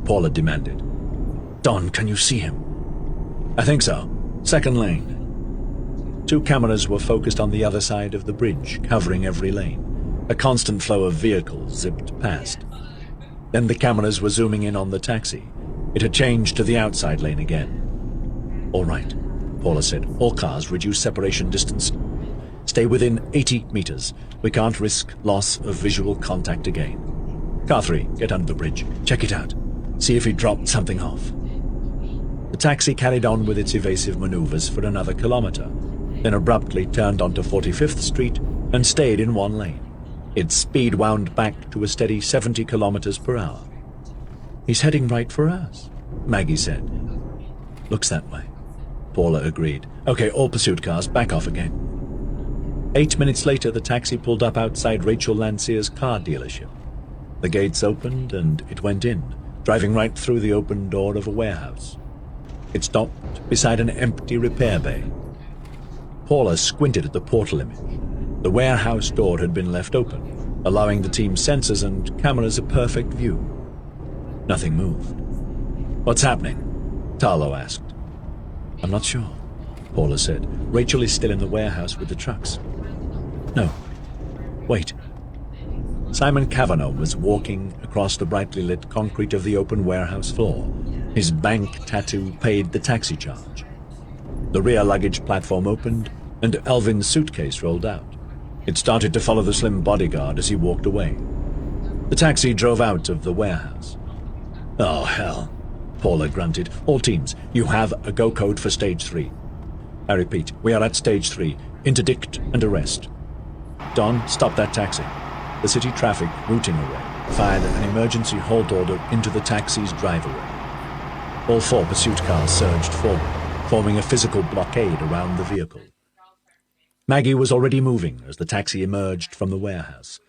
Paula demanded. "Don, can you see him?" "I think so. 2nd lane. Two cameras were focused on the other side of the bridge, covering every lane. A constant flow of vehicles zipped past. Then the cameras were zooming in on the taxi. It had changed to the outside lane again. "All right," Paula said. "All cars, reduce separation distance. Stay within 80 meters. We can't risk loss of visual contact again. Car 3, get under the bridge. Check it out. See if he dropped something off." The taxi carried on with its evasive maneuvers for another kilometer, then abruptly turned onto 45th Street and stayed in one lane. Its speed wound back to a steady 70 kilometers per hour. "He's heading right for us," Maggie said. "Looks that way," Paula agreed. "Okay, all pursuit cars, back off again." 8 minutes later, the taxi pulled up outside Rachel Lancier's car dealership. The gates opened and it went in, driving right through the open door of a warehouse. It stopped beside an empty repair bay. Paula squinted at the portal image. The warehouse door had been left open, allowing the team's sensors and cameras a perfect view. Nothing moved. "What's happening?" Tarlo asked. "I'm not sure," Paula said. "Rachel is still in the warehouse with the trucks." "No. Wait." Simon Kavanagh was walking across the brightly lit concrete of the open warehouse floor. His bank tattoo paid the taxi charge. The rear luggage platform opened, and Elvin's suitcase rolled out. It started to follow the slim bodyguard as he walked away. The taxi drove out of the warehouse. "Oh, hell," Paula grunted. "All teams, you have a go code for Stage 3. I repeat, we are at Stage 3. Interdict and arrest." "Don, stop that taxi." The city traffic, routing array, fired an emergency halt order into the taxi's driveway. All 4 pursuit cars surged forward, forming a physical blockade around the vehicle. Maggie was already moving as the taxi emerged from the warehouse.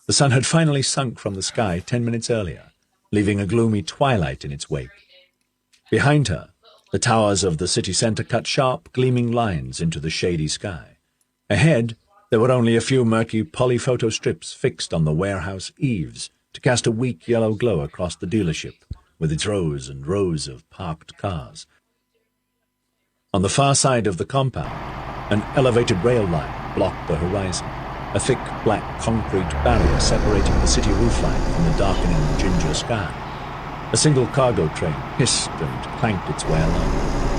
The sun had finally sunk from the sky 10 minutes earlier, leaving a gloomy twilight in its wake. Behind her, the towers of the city center cut sharp, gleaming lines into the shady sky. Ahead, there were only a few murky polyphoto strips fixed on the warehouse eaves to cast a weak yellow glow across the dealership, with its rows and rows of parked cars. On the far side of the compound, an elevated rail line blocked the horizon, a thick black concrete barrier separating the city roofline from the darkening ginger sky. A single cargo train hissed and clanked its way along,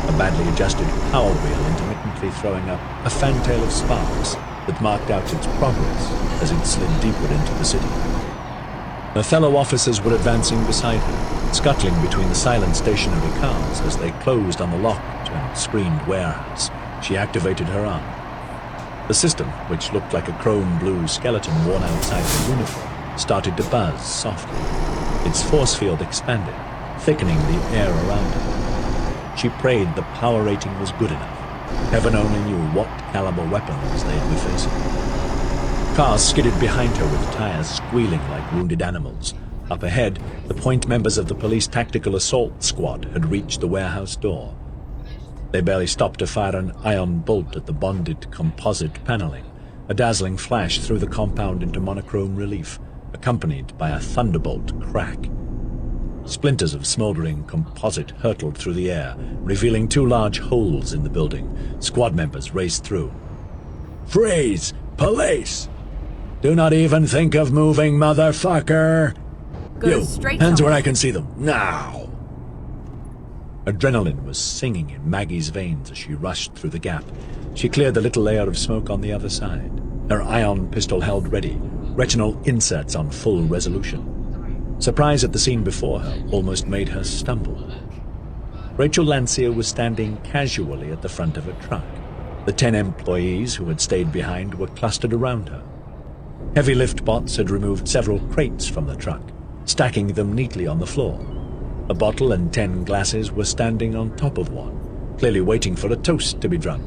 a badly adjusted power wheel intermittently throwing up a fantail of sparks that marked out its progress as it slid deeper into the city. Her fellow officers were advancing beside her, scuttling between the silent stationary cars as they closed on the locked and screened warehouse. She activated her arm. The system, which looked like a chrome-blue skeleton worn outside her uniform, started to buzz softly. Its force field expanded, thickening the air around her. She prayed the power rating was good enough. Heaven only knew what caliber weapons they'd be facing. Cars skidded behind her with tires squealing like wounded animals. Up ahead, the point members of the police tactical assault squad had reached the warehouse door. They barely stopped to fire an ion bolt at the bonded composite paneling, a dazzling flash threw the compound into monochrome relief, accompanied by a thunderbolt crack. Splinters of smoldering composite hurtled through the air, revealing 2 large holes in the building. Squad members raced through. "Freeze! Police! Do not even think of moving, motherfucker! Go straight hands on. where I can see them, now!" Adrenaline was singing in Maggie's veins as she rushed through the gap. She cleared the little layer of smoke on the other side, her ion pistol held ready, retinal inserts on full resolution. Surprise at the scene before her almost made her stumble. Rachel Lancier was standing casually at the front of a truck. The 10 employees who had stayed behind were clustered around her. Heavy lift bots had removed several crates from the truck, stacking them neatly on the floor. A bottle and 10 glasses were standing on top of one, clearly waiting for a toast to be drunk.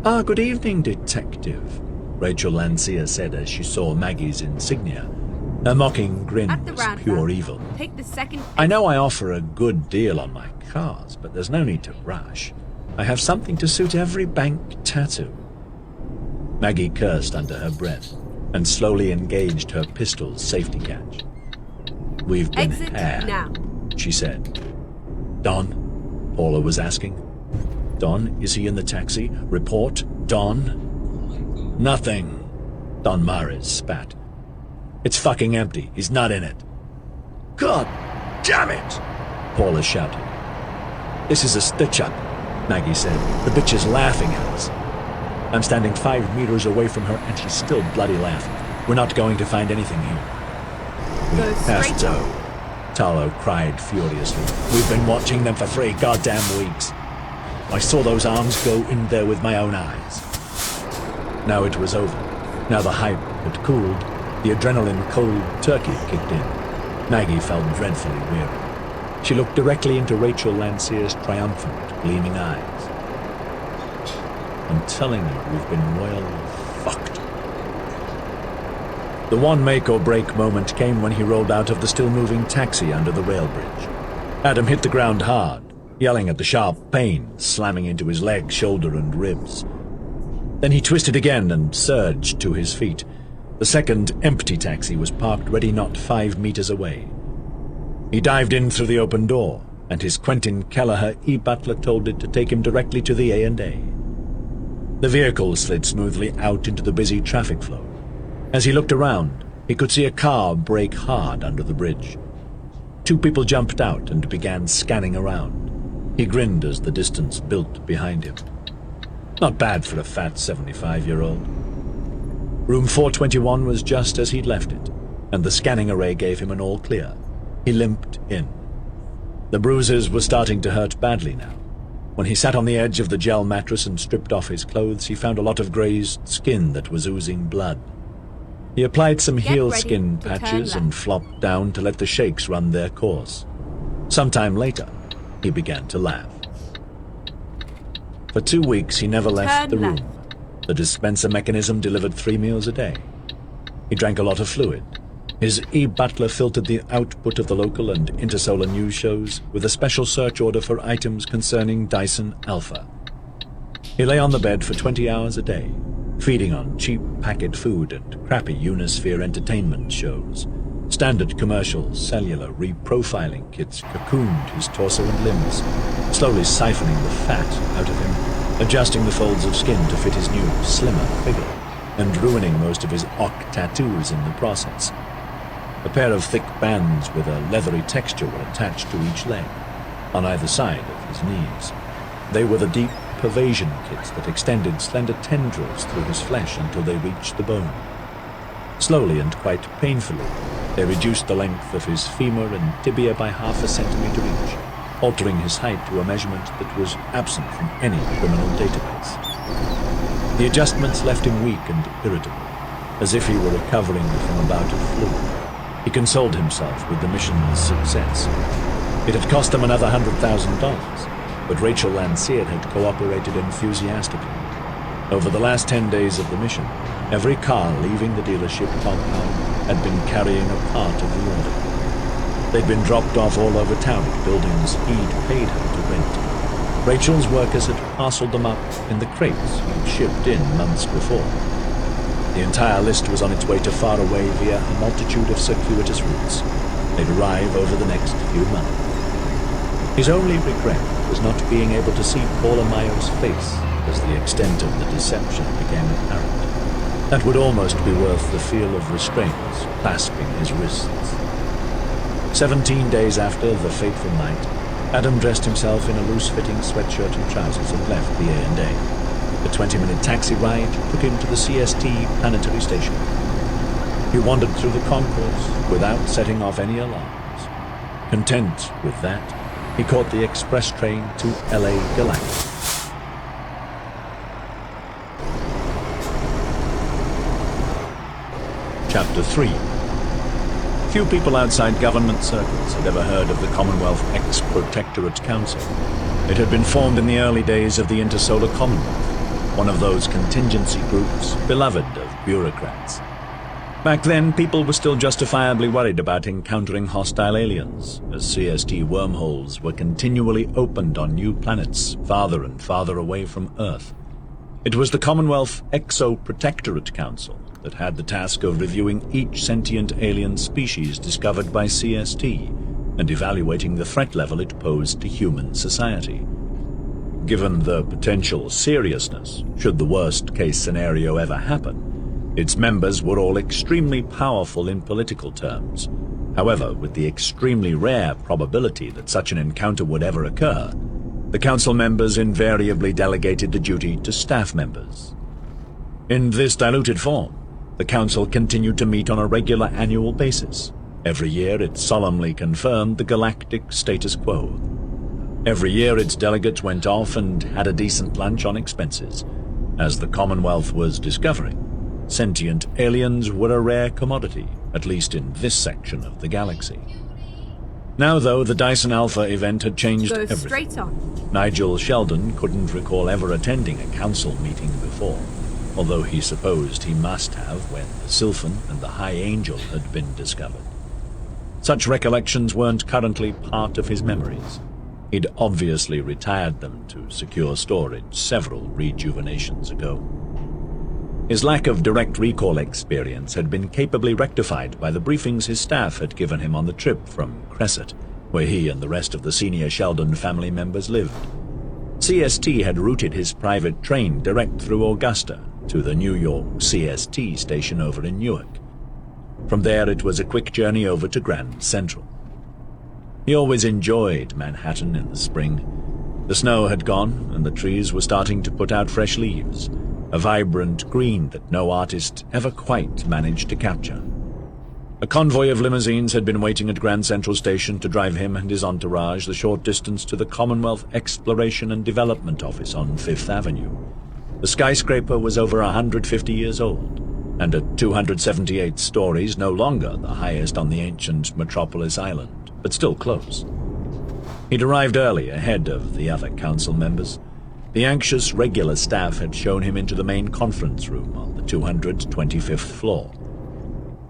"Good evening, Detective," Rachel Lancier said as she saw Maggie's insignia. Her mocking grin At the was roundabout, pure evil. take the second. "I know I offer a good deal on my cars, but there's no need to rush. I have something to suit every bank tattoo." Maggie cursed under her breath and slowly engaged her pistol's safety catch. "We've been Exit had," now. she said. "Don?" Paula was asking. "Don, is he in the taxi? Report, Don. Nothing. Don Mares spat. It's fucking empty. He's not in it. God damn it! Paula shouted. This is a stitch-up, Maggie said. The bitch is laughing at us. I'm standing 5 meters away from her and she's still bloody laughing. We're not going to find anything here. Go straight So, up. Talo cried furiously. We've been watching them for 3 goddamn weeks. I saw those arms go in there with my own eyes. Now it was over. Now the hype had cooled. The adrenaline cold turkey kicked in. Maggie felt dreadfully weary. She looked directly into Rachel Lancier's triumphant, gleaming eyes. I'm telling you, we've been well fucked. The one make-or-break moment came when he rolled out of the still-moving taxi under the rail bridge. Adam hit the ground hard, yelling at the sharp pain slamming into his leg, shoulder, and ribs. Then he twisted again and surged to his feet. The second empty taxi was parked ready not 5 meters away. He dived in through the open door, and his Quentin Kelleher e-butler told it to take him directly to the A&A. The vehicle slid smoothly out into the busy traffic flow. As he looked around, he could see a car brake hard under the bridge. 2 people jumped out and began scanning around. He grinned as the distance built behind him. Not bad for a fat 75-year-old. Room 421 was just as he'd left it, and the scanning array gave him an all-clear. He limped in. The bruises were starting to hurt badly now. When he sat on the edge of the gel mattress and stripped off his clothes, he found a lot of grazed skin that was oozing blood. He applied some heel skin patches and flopped down to let the shakes run their course. Sometime later, he began to laugh. For 2 weeks, he never left the room. The dispenser mechanism delivered 3 meals a day. He drank a lot of fluid. His e-butler filtered the output of the local and intersolar news shows with a special search order for items concerning Dyson Alpha. He lay on the bed for 20 hours a day, feeding on cheap packet food and crappy Unisphere entertainment shows. Standard commercial cellular reprofiling kits cocooned his torso and limbs, slowly siphoning the fat out of him, adjusting the folds of skin to fit his new, slimmer figure, and ruining most of his Ock tattoos in the process. A pair of thick bands with a leathery texture were attached to each leg, on either side of his knees. They were the deep pervasion kits that extended slender tendrils through his flesh until they reached the bone. Slowly and quite painfully, they reduced the length of his femur and tibia by ½ centimeter each, altering his height to a measurement that was absent from any criminal database. The adjustments left him weak and irritable, as if he were recovering from a bout of flu. He consoled himself with the mission's success. It had cost them another $100,000, but Rachel Lancier had cooperated enthusiastically. Over the last 10 days of the mission, every car leaving the dealership compound had been carrying a part of the order. They'd been dropped off all over town at buildings he'd paid her to rent. Rachel's workers had parceled them up in the crates he'd shipped in months before. The entire list was on its way to far away via a multitude of circuitous routes. They'd arrive over the next few months. His only regret was not being able to see Paula Mayo's face as the extent of the deception became apparent. That would almost be worth the feel of restraints clasping his wrists. 17 days after the fateful night, Adam dressed himself in a loose-fitting sweatshirt and trousers and left the A&A. A 20-minute taxi ride took him to the CST planetary station. He wandered through the concourse without setting off any alarms. Content with that, he caught the express train to LA Galactic. Chapter 3. Few people outside government circles had ever heard of the Commonwealth Ex-Protectorate Council. It had been formed in the early days of the Intersolar Commonwealth, one of those contingency groups beloved of bureaucrats. Back then, people were still justifiably worried about encountering hostile aliens, as CST wormholes were continually opened on new planets farther and farther away from Earth. It was the Commonwealth Exo-Protectorate Council that had the task of reviewing each sentient alien species discovered by CST and evaluating the threat level it posed to human society. given the potential seriousness, should the worst-case scenario ever happen, its members were all extremely powerful in political terms. However, with the extremely rare probability that such an encounter would ever occur, the council members invariably delegated the duty to staff members. In this diluted form, the council continued to meet on a regular annual basis. Every year it solemnly confirmed the galactic status quo. Every year its delegates went off and had a decent lunch on expenses. As the Commonwealth was discovering, sentient aliens were a rare commodity, at least in this section of the galaxy. Now, though, the Dyson Alpha event had changed Go everything. straight on. Nigel Sheldon couldn't recall ever attending a council meeting before, although he supposed he must have when the Sylphan and the High Angel had been discovered. Such recollections weren't currently part of his memories. He'd obviously retired them to secure storage several rejuvenations ago. His lack of direct recall experience had been capably rectified by the briefings his staff had given him on the trip from Cresset, where he and the rest of the senior Sheldon family members lived. CST had routed his private train direct through Augusta to the New York CST station over in Newark. From there it was a quick journey over to Grand Central. He always enjoyed Manhattan in the spring. The snow had gone, and the trees were starting to put out fresh leaves, a vibrant green that no artist ever quite managed to capture. A convoy of limousines had been waiting at Grand Central Station to drive him and his entourage the short distance to the Commonwealth Exploration and Development Office on Fifth Avenue. The skyscraper was over 150 years old, and at 278 stories no longer the highest on the ancient Metropolis Island, but still close. He'd arrived early, ahead of the other council members. The anxious regular staff had shown him into the main conference room on the 225th floor.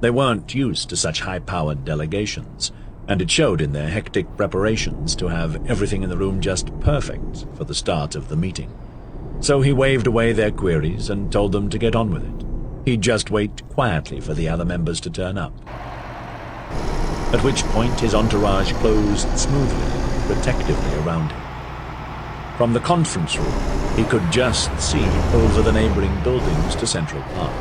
They weren't used to such high-powered delegations, and it showed in their hectic preparations to have everything in the room just perfect for the start of the meeting. So he waved away their queries and told them to get on with it. He'd just wait quietly for the other members to turn up. At which point his entourage closed smoothly, protectively around him. From the conference room, he could just see over the neighboring buildings to Central Park.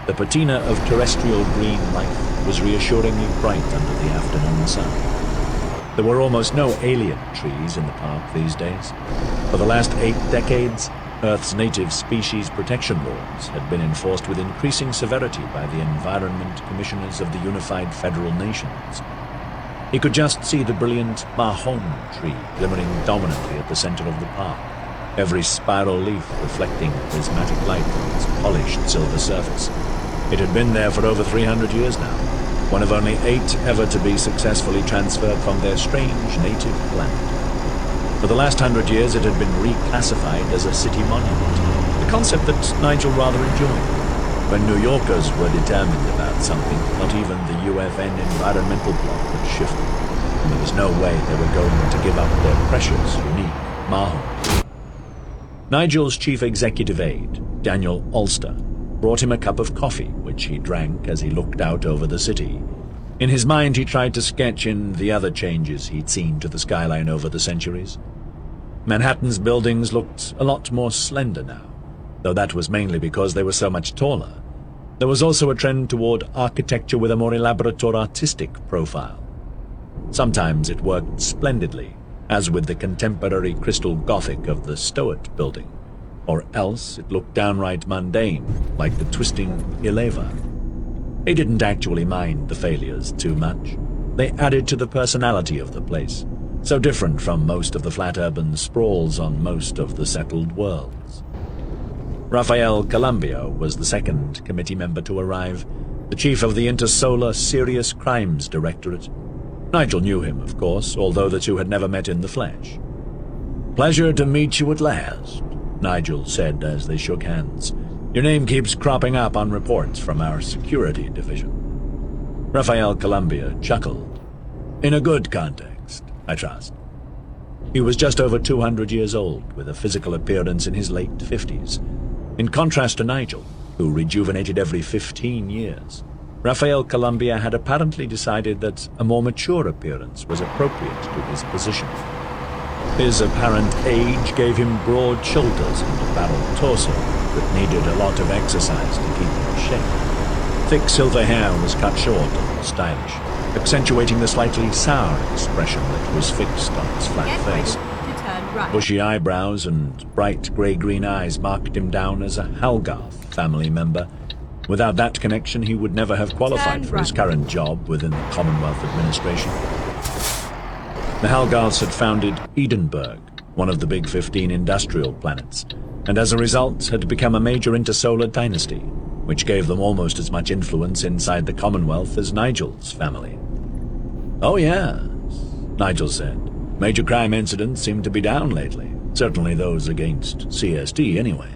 The patina of terrestrial green light was reassuringly bright under the afternoon sun. There were almost no alien trees in the park these days. For the last 8 decades, Earth's native species protection laws had been enforced with increasing severity by the Environment Commissioners of the Unified Federal Nations. He could just see the brilliant mahon tree glimmering dominantly at the center of the park, every spiral leaf reflecting prismatic light from its polished silver surface. It had been there for over 300 years now, one of only 8 ever to be successfully transferred from their strange native planet. For the last 100 years it had been reclassified as a city monument, a concept that Nigel rather enjoyed. When New Yorkers were determined about something, not even the UFN environmental bloc had shifted, and there was no way they were going to give up their precious, unique mahon. Nigel's chief executive aide, Daniel Ulster, brought him a cup of coffee, which he drank as he looked out over the city. In his mind he tried to sketch in the other changes he'd seen to the skyline over the centuries. Manhattan's buildings looked a lot more slender now, though that was mainly because they were so much taller. There was also a trend toward architecture with a more elaborate or artistic profile. Sometimes it worked splendidly, as with the contemporary crystal Gothic of the Stowett building, or else it looked downright mundane, like the twisting Eleva. He didn't actually mind the failures too much. They added to the personality of the place, so different from most of the flat urban sprawls on most of the settled worlds. Raphael Columbia was the second committee member to arrive, the chief of the Intersolar Serious Crimes Directorate. Nigel knew him, of course, although the two had never met in the flesh. "Pleasure to meet you at last," Nigel said as they shook hands. "Your name keeps cropping up on reports from our security division." Raphael Columbia chuckled. "In a good context, I trust." He was just over 200 years old, with a physical appearance in his late 50s. In contrast to Nigel, who rejuvenated every 15 years, Raphael Columbia had apparently decided that a more mature appearance was appropriate to his position. His apparent age gave him broad shoulders and a barrel torso that needed a lot of exercise to keep in shape. Thick silver hair was cut short and stylish, accentuating the slightly sour expression that was fixed on his flat Get face. ready to turn right. Bushy eyebrows and bright grey-green eyes marked him down as a Halgarth family member. Without that connection, he would never have qualified Turn for his right. current job within the Commonwealth administration. The Halgarths had founded Edinburgh, one of the Big 15 industrial planets, and as a result had become a major intersolar dynasty, which gave them almost as much influence inside the Commonwealth as Nigel's family. "Oh yes," Nigel said. "Major crime incidents seem to be down lately, certainly those against CST anyway."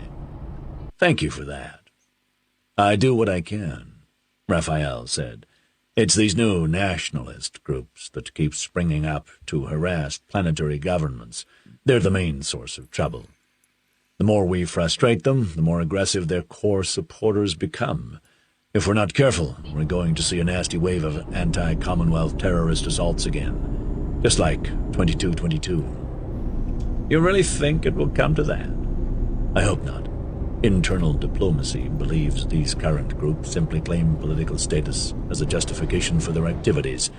"Thank you for that." "I do what I can," Raphael said. "It's these new nationalist groups that keep springing up to harass planetary governments. They're the main source of trouble. The more we frustrate them, the more aggressive their core supporters become. If we're not careful, we're going to see a nasty wave of anti-Commonwealth terrorist assaults again, just like 2222. You really think it will come to that? I hope not. Internal diplomacy believes these current groups simply claim political status as a justification for their activities.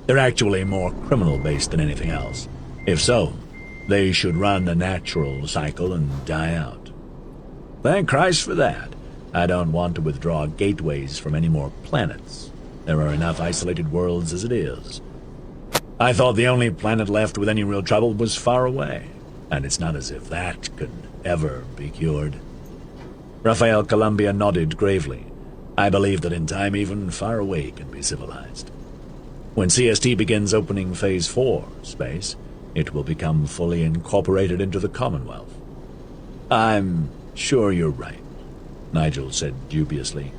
They're actually more criminal-based than anything else. If so, they should run a natural cycle and die out. Thank Christ for that. I don't want to withdraw gateways from any more planets. There are enough isolated worlds as it is. I thought the only planet left with any real trouble was far away, and it's not as if that could ever be cured. Raphael Columbia nodded gravely. I believe that in time even far away can be civilized. When CST begins opening Phase 4 space, it will become fully incorporated into the Commonwealth. I'm sure you're right, Nigel said dubiously,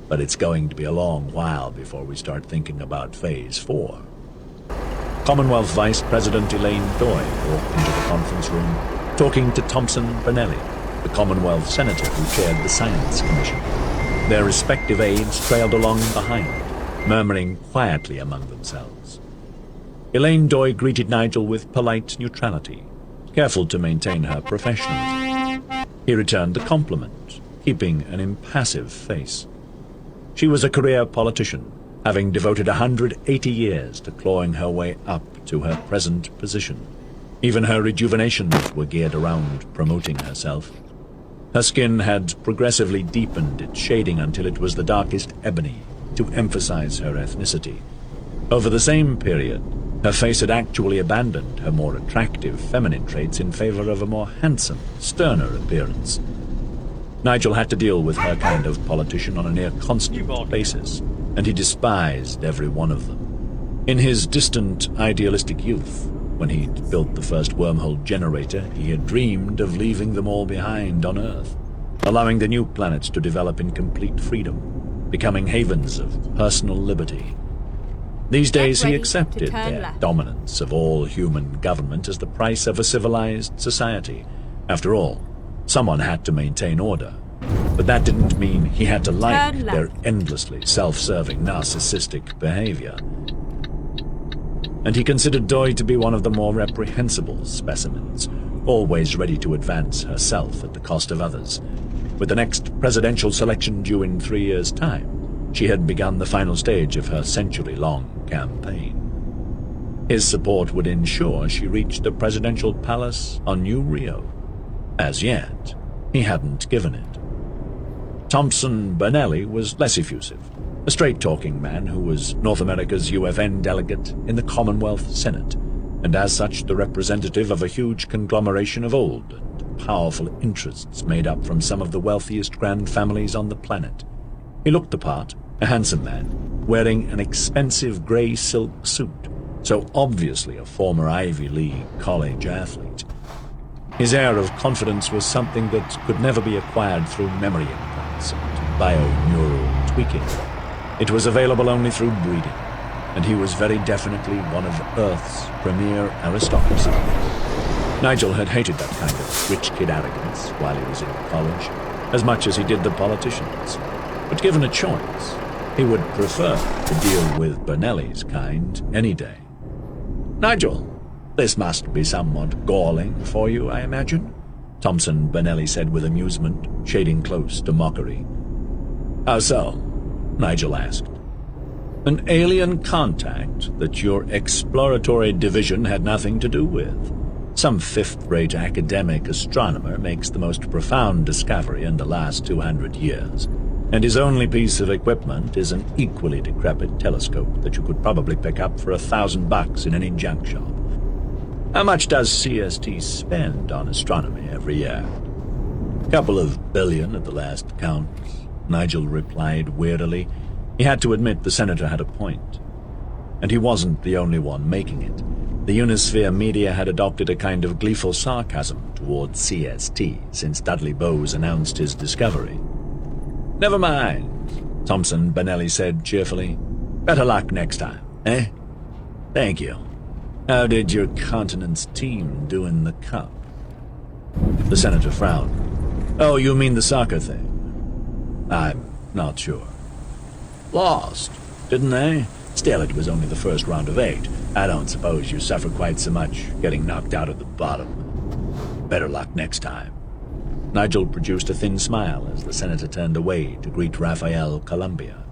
but it's going to be a long while before we start thinking about Phase 4. Commonwealth Vice President Elaine Doy walked into the conference room, talking to Thompson Benelli, the Commonwealth Senator who chaired the Science Commission. Their respective aides trailed along behind, murmuring quietly among themselves. Elaine Doy greeted Nigel with polite neutrality, careful to maintain her professionalism. He returned the compliment, keeping an impassive face. She was a career politician, having devoted 180 years to clawing her way up to her present position. Even her rejuvenations were geared around promoting herself. Her skin had progressively deepened its shading until it was the darkest ebony to emphasize her ethnicity. Over the same period, her face had actually abandoned her more attractive feminine traits in favor of a more handsome, sterner appearance. Nigel had to deal with her kind of politician on a near constant basis, and he despised every one of them. In his distant, idealistic youth, when he'd built the first wormhole generator, he had dreamed of leaving them all behind on Earth, allowing the new planets to develop in complete freedom, becoming havens of personal liberty. These days he accepted their dominance of all human government as the price of a civilized society. After all, someone had to maintain order. But that didn't mean he had to like their endlessly self-serving, narcissistic behavior. And he considered Doy to be one of the more reprehensible specimens, always ready to advance herself at the cost of others. With the next presidential selection due in 3 years' time, she had begun the final stage of her century-long campaign. His support would ensure she reached the presidential palace on New Rio. As yet, he hadn't given it. Thompson Benelli was less effusive, a straight-talking man who was North America's UFN delegate in the Commonwealth Senate, and as such the representative of a huge conglomeration of old and powerful interests made up from some of the wealthiest grand families on the planet. He looked the part, a handsome man, wearing an expensive grey silk suit, so obviously a former Ivy League college athlete. His air of confidence was something that could never be acquired through memory implants and bio-neural tweaking. It was available only through breeding, and he was very definitely one of Earth's premier aristocracy. Nigel had hated that kind of rich kid arrogance while he was in college, as much as he did the politicians. But given a choice, he would prefer to deal with Benelli's kind any day. "Nigel, This must be somewhat galling for you, I imagine, Thompson Benelli said with amusement, shading close to mockery. How so? Nigel asked. An alien contact that your exploratory division had nothing to do with. Some fifth-rate academic astronomer makes the most profound discovery in the last 200 years, and his only piece of equipment is an equally decrepit telescope that you could probably pick up for $1,000 in any junk shop. How much does CST spend on astronomy every year? Couple of billion at the last count, Nigel replied wearily. He had to admit the senator had a point. And he wasn't the only one making it. The Unisphere media had adopted a kind of gleeful sarcasm towards CST since Dudley Bowes announced his discovery. Never mind, Thompson Benelli said cheerfully. Better luck next time, eh? Thank you. How did your continent's team do in the cup? The senator frowned. Oh, you mean the soccer thing? I'm not sure. Lost, didn't they? Still, it was only the first round of 8. I don't suppose you suffer quite so much getting knocked out at the bottom. Better luck next time. Nigel produced a thin smile as the senator turned away to greet Raphael Columbia.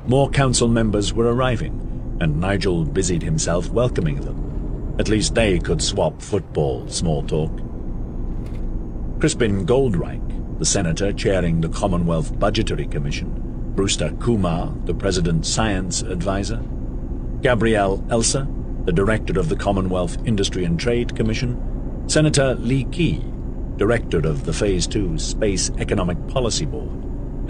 More council members were arriving, and Nigel busied himself welcoming them. At least they could swap football small talk. Crispin Goldreich, the senator chairing the Commonwealth Budgetary Commission, Brewster Kumar, the President's Science Advisor, Gabrielle Elsa, the Director of the Commonwealth Industry and Trade Commission, Senator Li Qi, Director of the Phase 2 Space Economic Policy Board,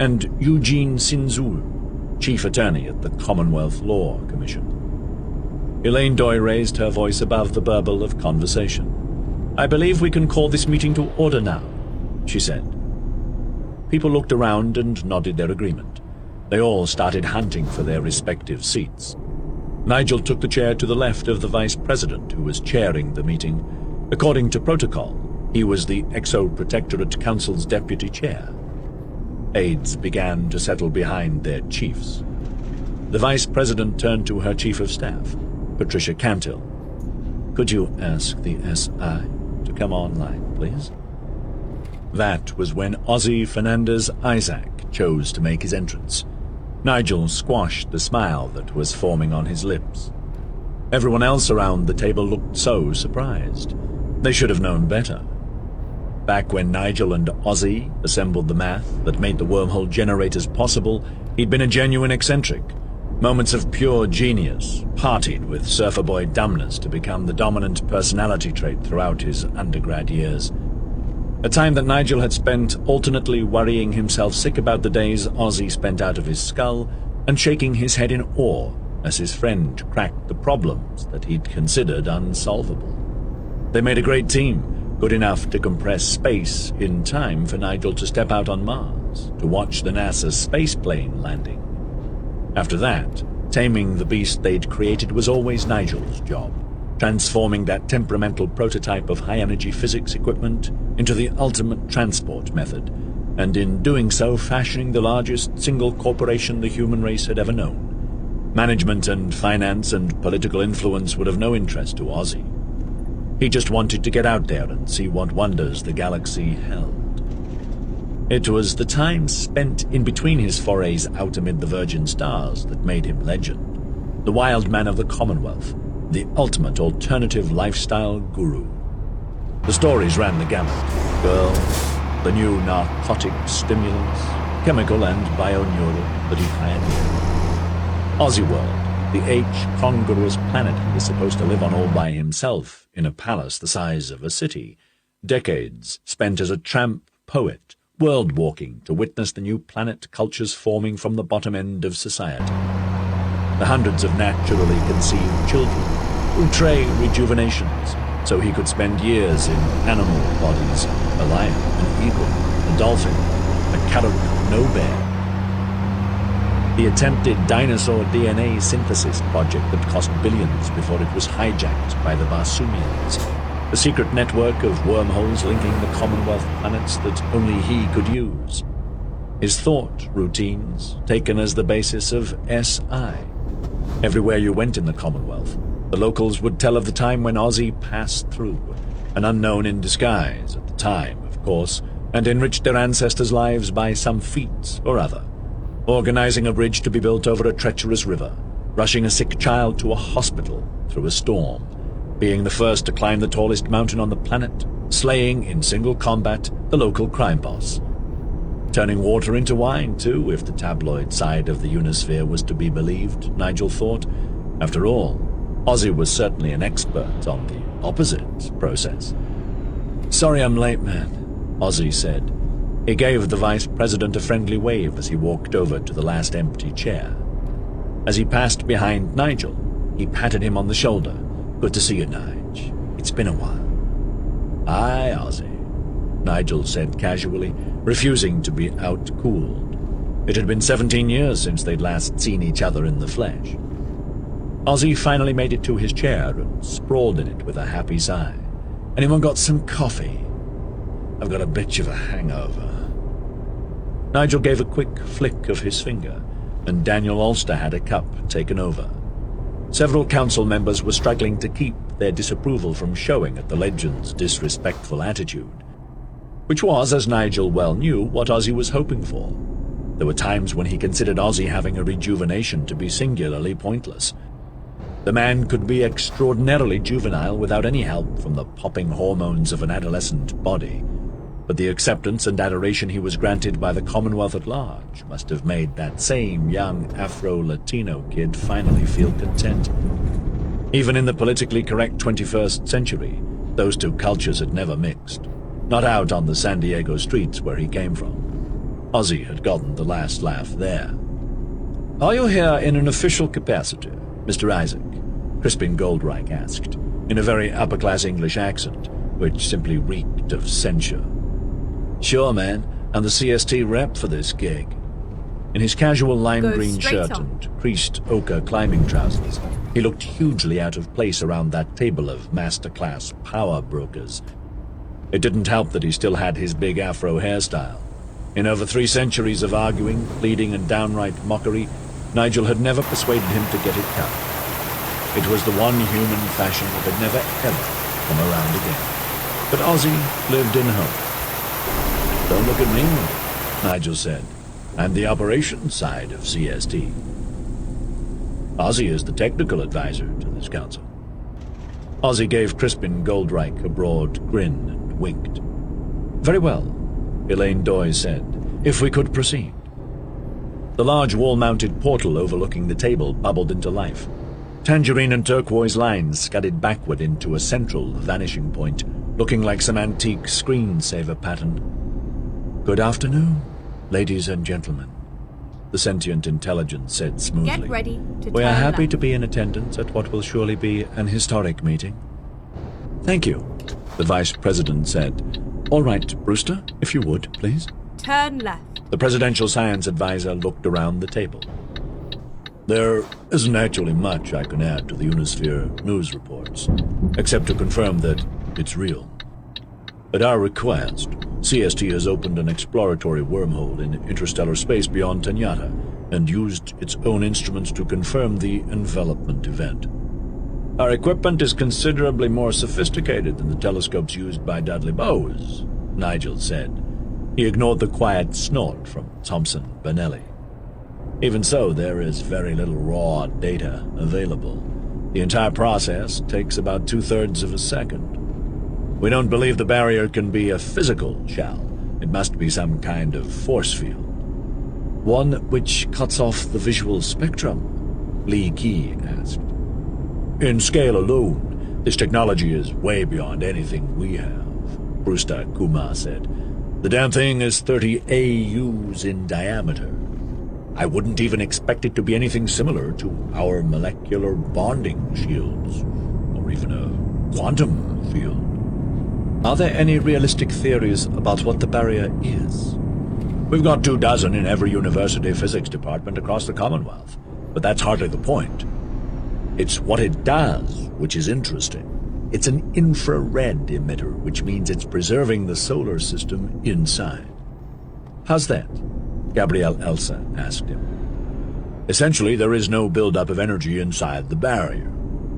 and Eugene Sinzul, Chief Attorney at the Commonwealth Law Commission. Elaine Doy raised her voice above the burble of conversation. I believe we can call this meeting to order now, she said. People looked around and nodded their agreement. They all started hunting for their respective seats. Nigel took the chair to the left of the Vice President, who was chairing the meeting. According to protocol, he was the Exo-Protectorate Council's deputy chair. Aides began to settle behind their chiefs. The Vice President turned to her Chief of Staff, Patricia Cantil. Could you ask the SI to come online, please? That was when Ozzy Fernandez-Isaac chose to make his entrance. Nigel squashed the smile that was forming on his lips. Everyone else around the table looked so surprised. They should have known better. Back when Nigel and Ozzy assembled the math that made the wormhole generators possible, he'd been a genuine eccentric. Moments of pure genius, partied with surfer boy dumbness to become the dominant personality trait throughout his undergrad years. A time that Nigel had spent alternately worrying himself sick about the days Ozzy spent out of his skull and shaking his head in awe as his friend cracked the problems that he'd considered unsolvable. They made a great team, good enough to compress space in time for Nigel to step out on Mars to watch the NASA space plane landing. After that, taming the beast they'd created was always Nigel's job, transforming that temperamental prototype of high-energy physics equipment into the ultimate transport method, and in doing so fashioning the largest single corporation the human race had ever known. Management and finance and political influence were of no interest to Ozzy. He just wanted to get out there and see what wonders the galaxy held. It was the time spent in between his forays out amid the virgin stars that made him legend, the wild man of the Commonwealth, the ultimate alternative lifestyle guru. The stories ran the gamut. Girls, the new narcotic stimulants, chemical and bioneural that he pioneered. Ozzy World, the H-congruous planet he was supposed to live on all by himself in a palace the size of a city. Decades spent as a tramp poet, world-walking to witness the new planet cultures forming from the bottom end of society. The hundreds of naturally conceived children, outre rejuvenations, so he could spend years in animal bodies, a lion, an eagle, a dolphin, a caribou, no bear. The attempted dinosaur DNA synthesis project that cost billions before it was hijacked by the Barsoomians. The secret network of wormholes linking the Commonwealth planets that only he could use. His thought routines taken as the basis of SI. Everywhere you went in the Commonwealth, The locals would tell of the time when Ozzy passed through, an unknown in disguise at the time, of course, and enriched their ancestors' lives by some feat or other, organizing a bridge to be built over a treacherous river, rushing a sick child to a hospital through a storm, being the first to climb the tallest mountain on the planet, slaying in single combat the local crime boss. Turning water into wine, too, if the tabloid side of the Unisphere was to be believed, Nigel thought. After all, Ozzy was certainly an expert on the opposite process. "Sorry I'm late, man," Ozzy said. He gave the vice president a friendly wave as he walked over to the last empty chair. As he passed behind Nigel, he patted him on the shoulder. "Good to see you, Nige. It's been a while." "Aye, Ozzy," Nigel said casually, refusing to be out-cooled. It had been 17 years since they'd last seen each other in the flesh. Ozzy finally made it to his chair and sprawled in it with a happy sigh. "Anyone got some coffee? I've got a bitch of a hangover." Nigel gave a quick flick of his finger, and Daniel Ulster had a cup taken over. Several council members were struggling to keep their disapproval from showing at the legend's disrespectful attitude, which was, as Nigel well knew, what Ozzy was hoping for. There were times when he considered Ozzy having a rejuvenation to be singularly pointless. The man could be extraordinarily juvenile without any help from the popping hormones of an adolescent body, but the acceptance and adoration he was granted by the Commonwealth at large must have made that same young Afro-Latino kid finally feel content. Even in the politically correct 21st century, those two cultures had never mixed. Not out on the San Diego streets where he came from. Ozzy had gotten the last laugh there. "Are you here in an official capacity, Mr. Isaac?" Crispin Goldreich asked, in a very upper-class English accent, which simply reeked of censure. "Sure, man. I'm the CST rep for this gig." In his casual lime Go green straight shirt on. and creased ochre climbing trousers, he looked hugely out of place around that table of master-class power brokers. It didn't help that he still had his big afro hairstyle. In over 3 centuries of arguing, pleading, and downright mockery, Nigel had never persuaded him to get it cut. It was the one human fashion that had never, ever come around again. But Ozzy lived in hope. "Don't look at me," Nigel said. "I'm the operations side of CST." Ozzy is the technical advisor to this council. Ozzy gave Crispin Goldreich a broad grin and winked. "Very well," Elaine Doy said, "if we could proceed." The large wall-mounted portal overlooking the table bubbled into life. Tangerine and turquoise lines scudded backward into a central vanishing point, looking like some antique screensaver pattern. "Good afternoon, ladies and gentlemen," the sentient intelligence said smoothly. Get ready to "We are turn happy left. to be in attendance at what will surely be an historic meeting." "Thank you," the vice president said. "All right, Brewster, if you would, please." Turn left. The presidential science advisor looked around the table. "There isn't actually much I can add to the Unisphere news reports, except to confirm that it's real. At our request, CST has opened an exploratory wormhole in interstellar space beyond Tenyatta and used its own instruments to confirm the envelopment event. Our equipment is considerably more sophisticated than the telescopes used by Dudley Bowes," Nigel said. He ignored the quiet snort from Thompson Benelli. "Even so, there is very little raw data available. The entire process takes about 2/3 of a second. We don't believe the barrier can be a physical shell. It must be some kind of force field. One which cuts off the visual spectrum?" Lee Key asked. "In scale alone, this technology is way beyond anything we have," Brewster Kumar said. "The damn thing is 30 AUs in diameter. I wouldn't even expect it to be anything similar to our molecular bonding shields, or even a quantum field." "Are there any realistic theories about what the barrier is?" "We've got 24 in every university physics department across the Commonwealth, but that's hardly the point. It's what it does which is interesting. It's an infrared emitter, which means it's preserving the solar system inside." "How's that?" Gabriel Elsa asked him. "Essentially, there is no buildup of energy inside the barrier.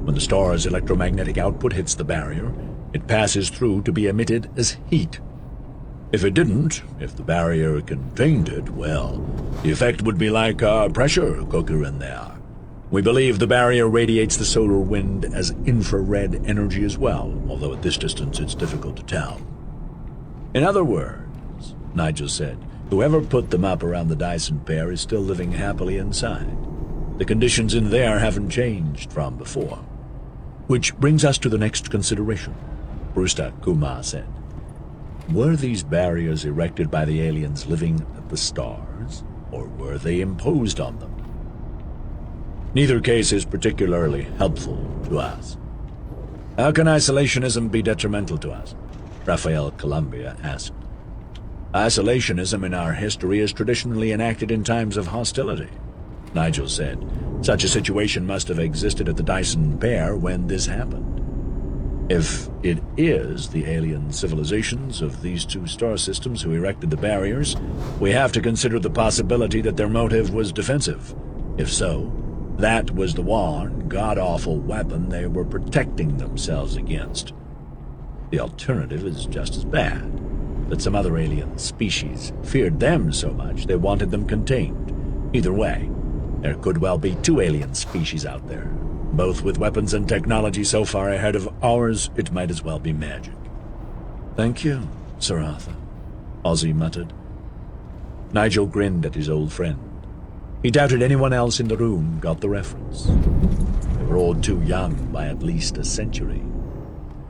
When the star's electromagnetic output hits the barrier, it passes through to be emitted as heat. If it didn't, if the barrier contained it, well, the effect would be like a pressure cooker in there. We believe the barrier radiates the solar wind as infrared energy as well, although at this distance it's difficult to tell. In other words, Nigel said, whoever put them up around the Dyson pair is still living happily inside. The conditions in there haven't changed from before. Which brings us to the next consideration, Brewster Kumar said. Were these barriers erected by the aliens living at the stars, or were they imposed on them? Neither case is particularly helpful to us. How can isolationism be detrimental to us? Raphael Columbia asked. Isolationism in our history is traditionally enacted in times of hostility, Nigel said. Such a situation must have existed at the Dyson pair when this happened. If it is the alien civilizations of these two star systems who erected the barriers, we have to consider the possibility that their motive was defensive. If so, that was the one god-awful weapon they were protecting themselves against. The alternative is just as bad, that some other alien species feared them so much they wanted them contained. Either way, there could well be two alien species out there, both with weapons and technology so far ahead of ours it might as well be magic. Thank you, Sir Arthur, Ozzy muttered. Nigel grinned at his old friend. He doubted anyone else in the room got the reference. They were all too young by at least a century.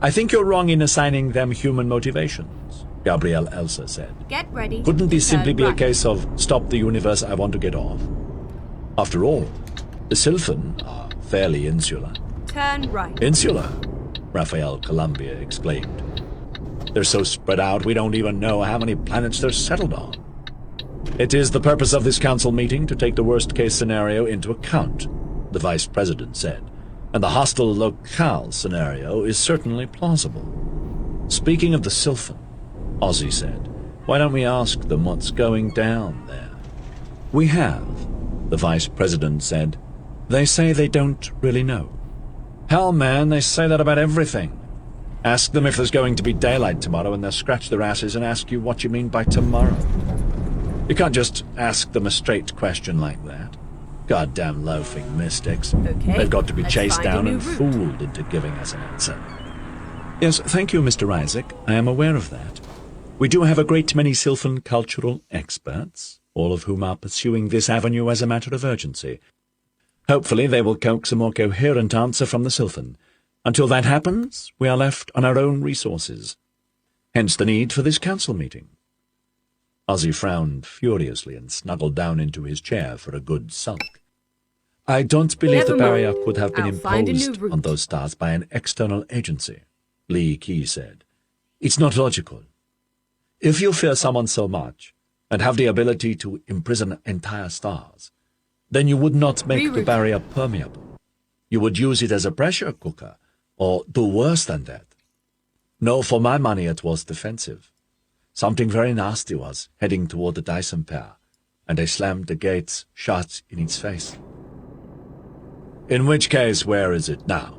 I think you're wrong in assigning them human motivations, Gabrielle Elsa said. Get ready. Couldn't this simply be a right. case of stop the universe, I want to get off? After all, the Sylphan are fairly insular. Turn right. Insular, Raphael Columbia exclaimed. They're so spread out we don't even know how many planets they're settled on. It is the purpose of this council meeting to take the worst-case scenario into account, the vice president said, and the hostile locale scenario is certainly plausible. Speaking of the Sylphan, Ozzy said, why don't we ask them what's going down there? We have, the vice president said. They say they don't really know. Hell, man, they say that about everything. Ask them if there's going to be daylight tomorrow and they'll scratch their asses and ask you what you mean by tomorrow. You can't just ask them a straight question like that. Goddamn loafing mystics. Okay, They've got to be let's chased find a down new and route. fooled into giving us an answer. Yes, thank you, Mr. Isaac. I am aware of that. We do have a great many Sylphan cultural experts, all of whom are pursuing this avenue as a matter of urgency. Hopefully they will coax a more coherent answer from the Sylphan. Until that happens, we are left on our own resources. Hence the need for this council meeting. Ozzy frowned furiously and snuggled down into his chair for a good sulk. I don't believe Never the barrier mind. could have been I'll find a new imposed route. on those stars by an external agency, Lee Key said. It's not logical. If you fear someone so much, and have the ability to imprison entire stars, then you would not make the Reroute. barrier permeable. You would use it as a pressure cooker, or do worse than that. No, for my money it was defensive. Something very nasty was heading toward the Dyson pair, and they slammed the gates shut in its face. In which case, where is it now?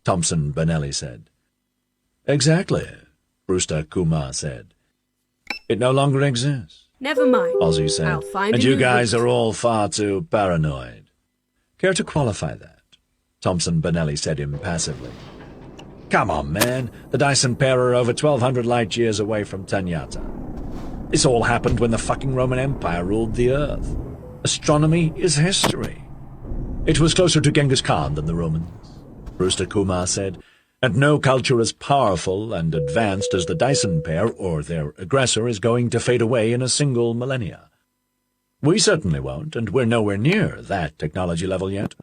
Thompson Benelli said. Exactly, Brewster Kumar said. It no longer exists, Never mind. Ozzy said, I'll find and a you new guys route. are all far too paranoid. Care to qualify that? Thompson Benelli said impassively. Come on, man. The Dyson pair are over 1,200 light-years away from Tanyata. This all happened when the fucking Roman Empire ruled the Earth. Astronomy is history. It was closer to Genghis Khan than the Romans, Brewster Kumar said, and no culture as powerful and advanced as the Dyson pair or their aggressor is going to fade away in a single millennia. We certainly won't, and we're nowhere near that technology level yet.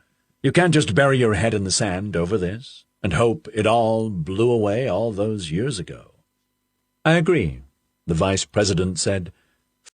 You can't just bury your head in the sand over this and hope it all blew away all those years ago. I agree, the vice president said,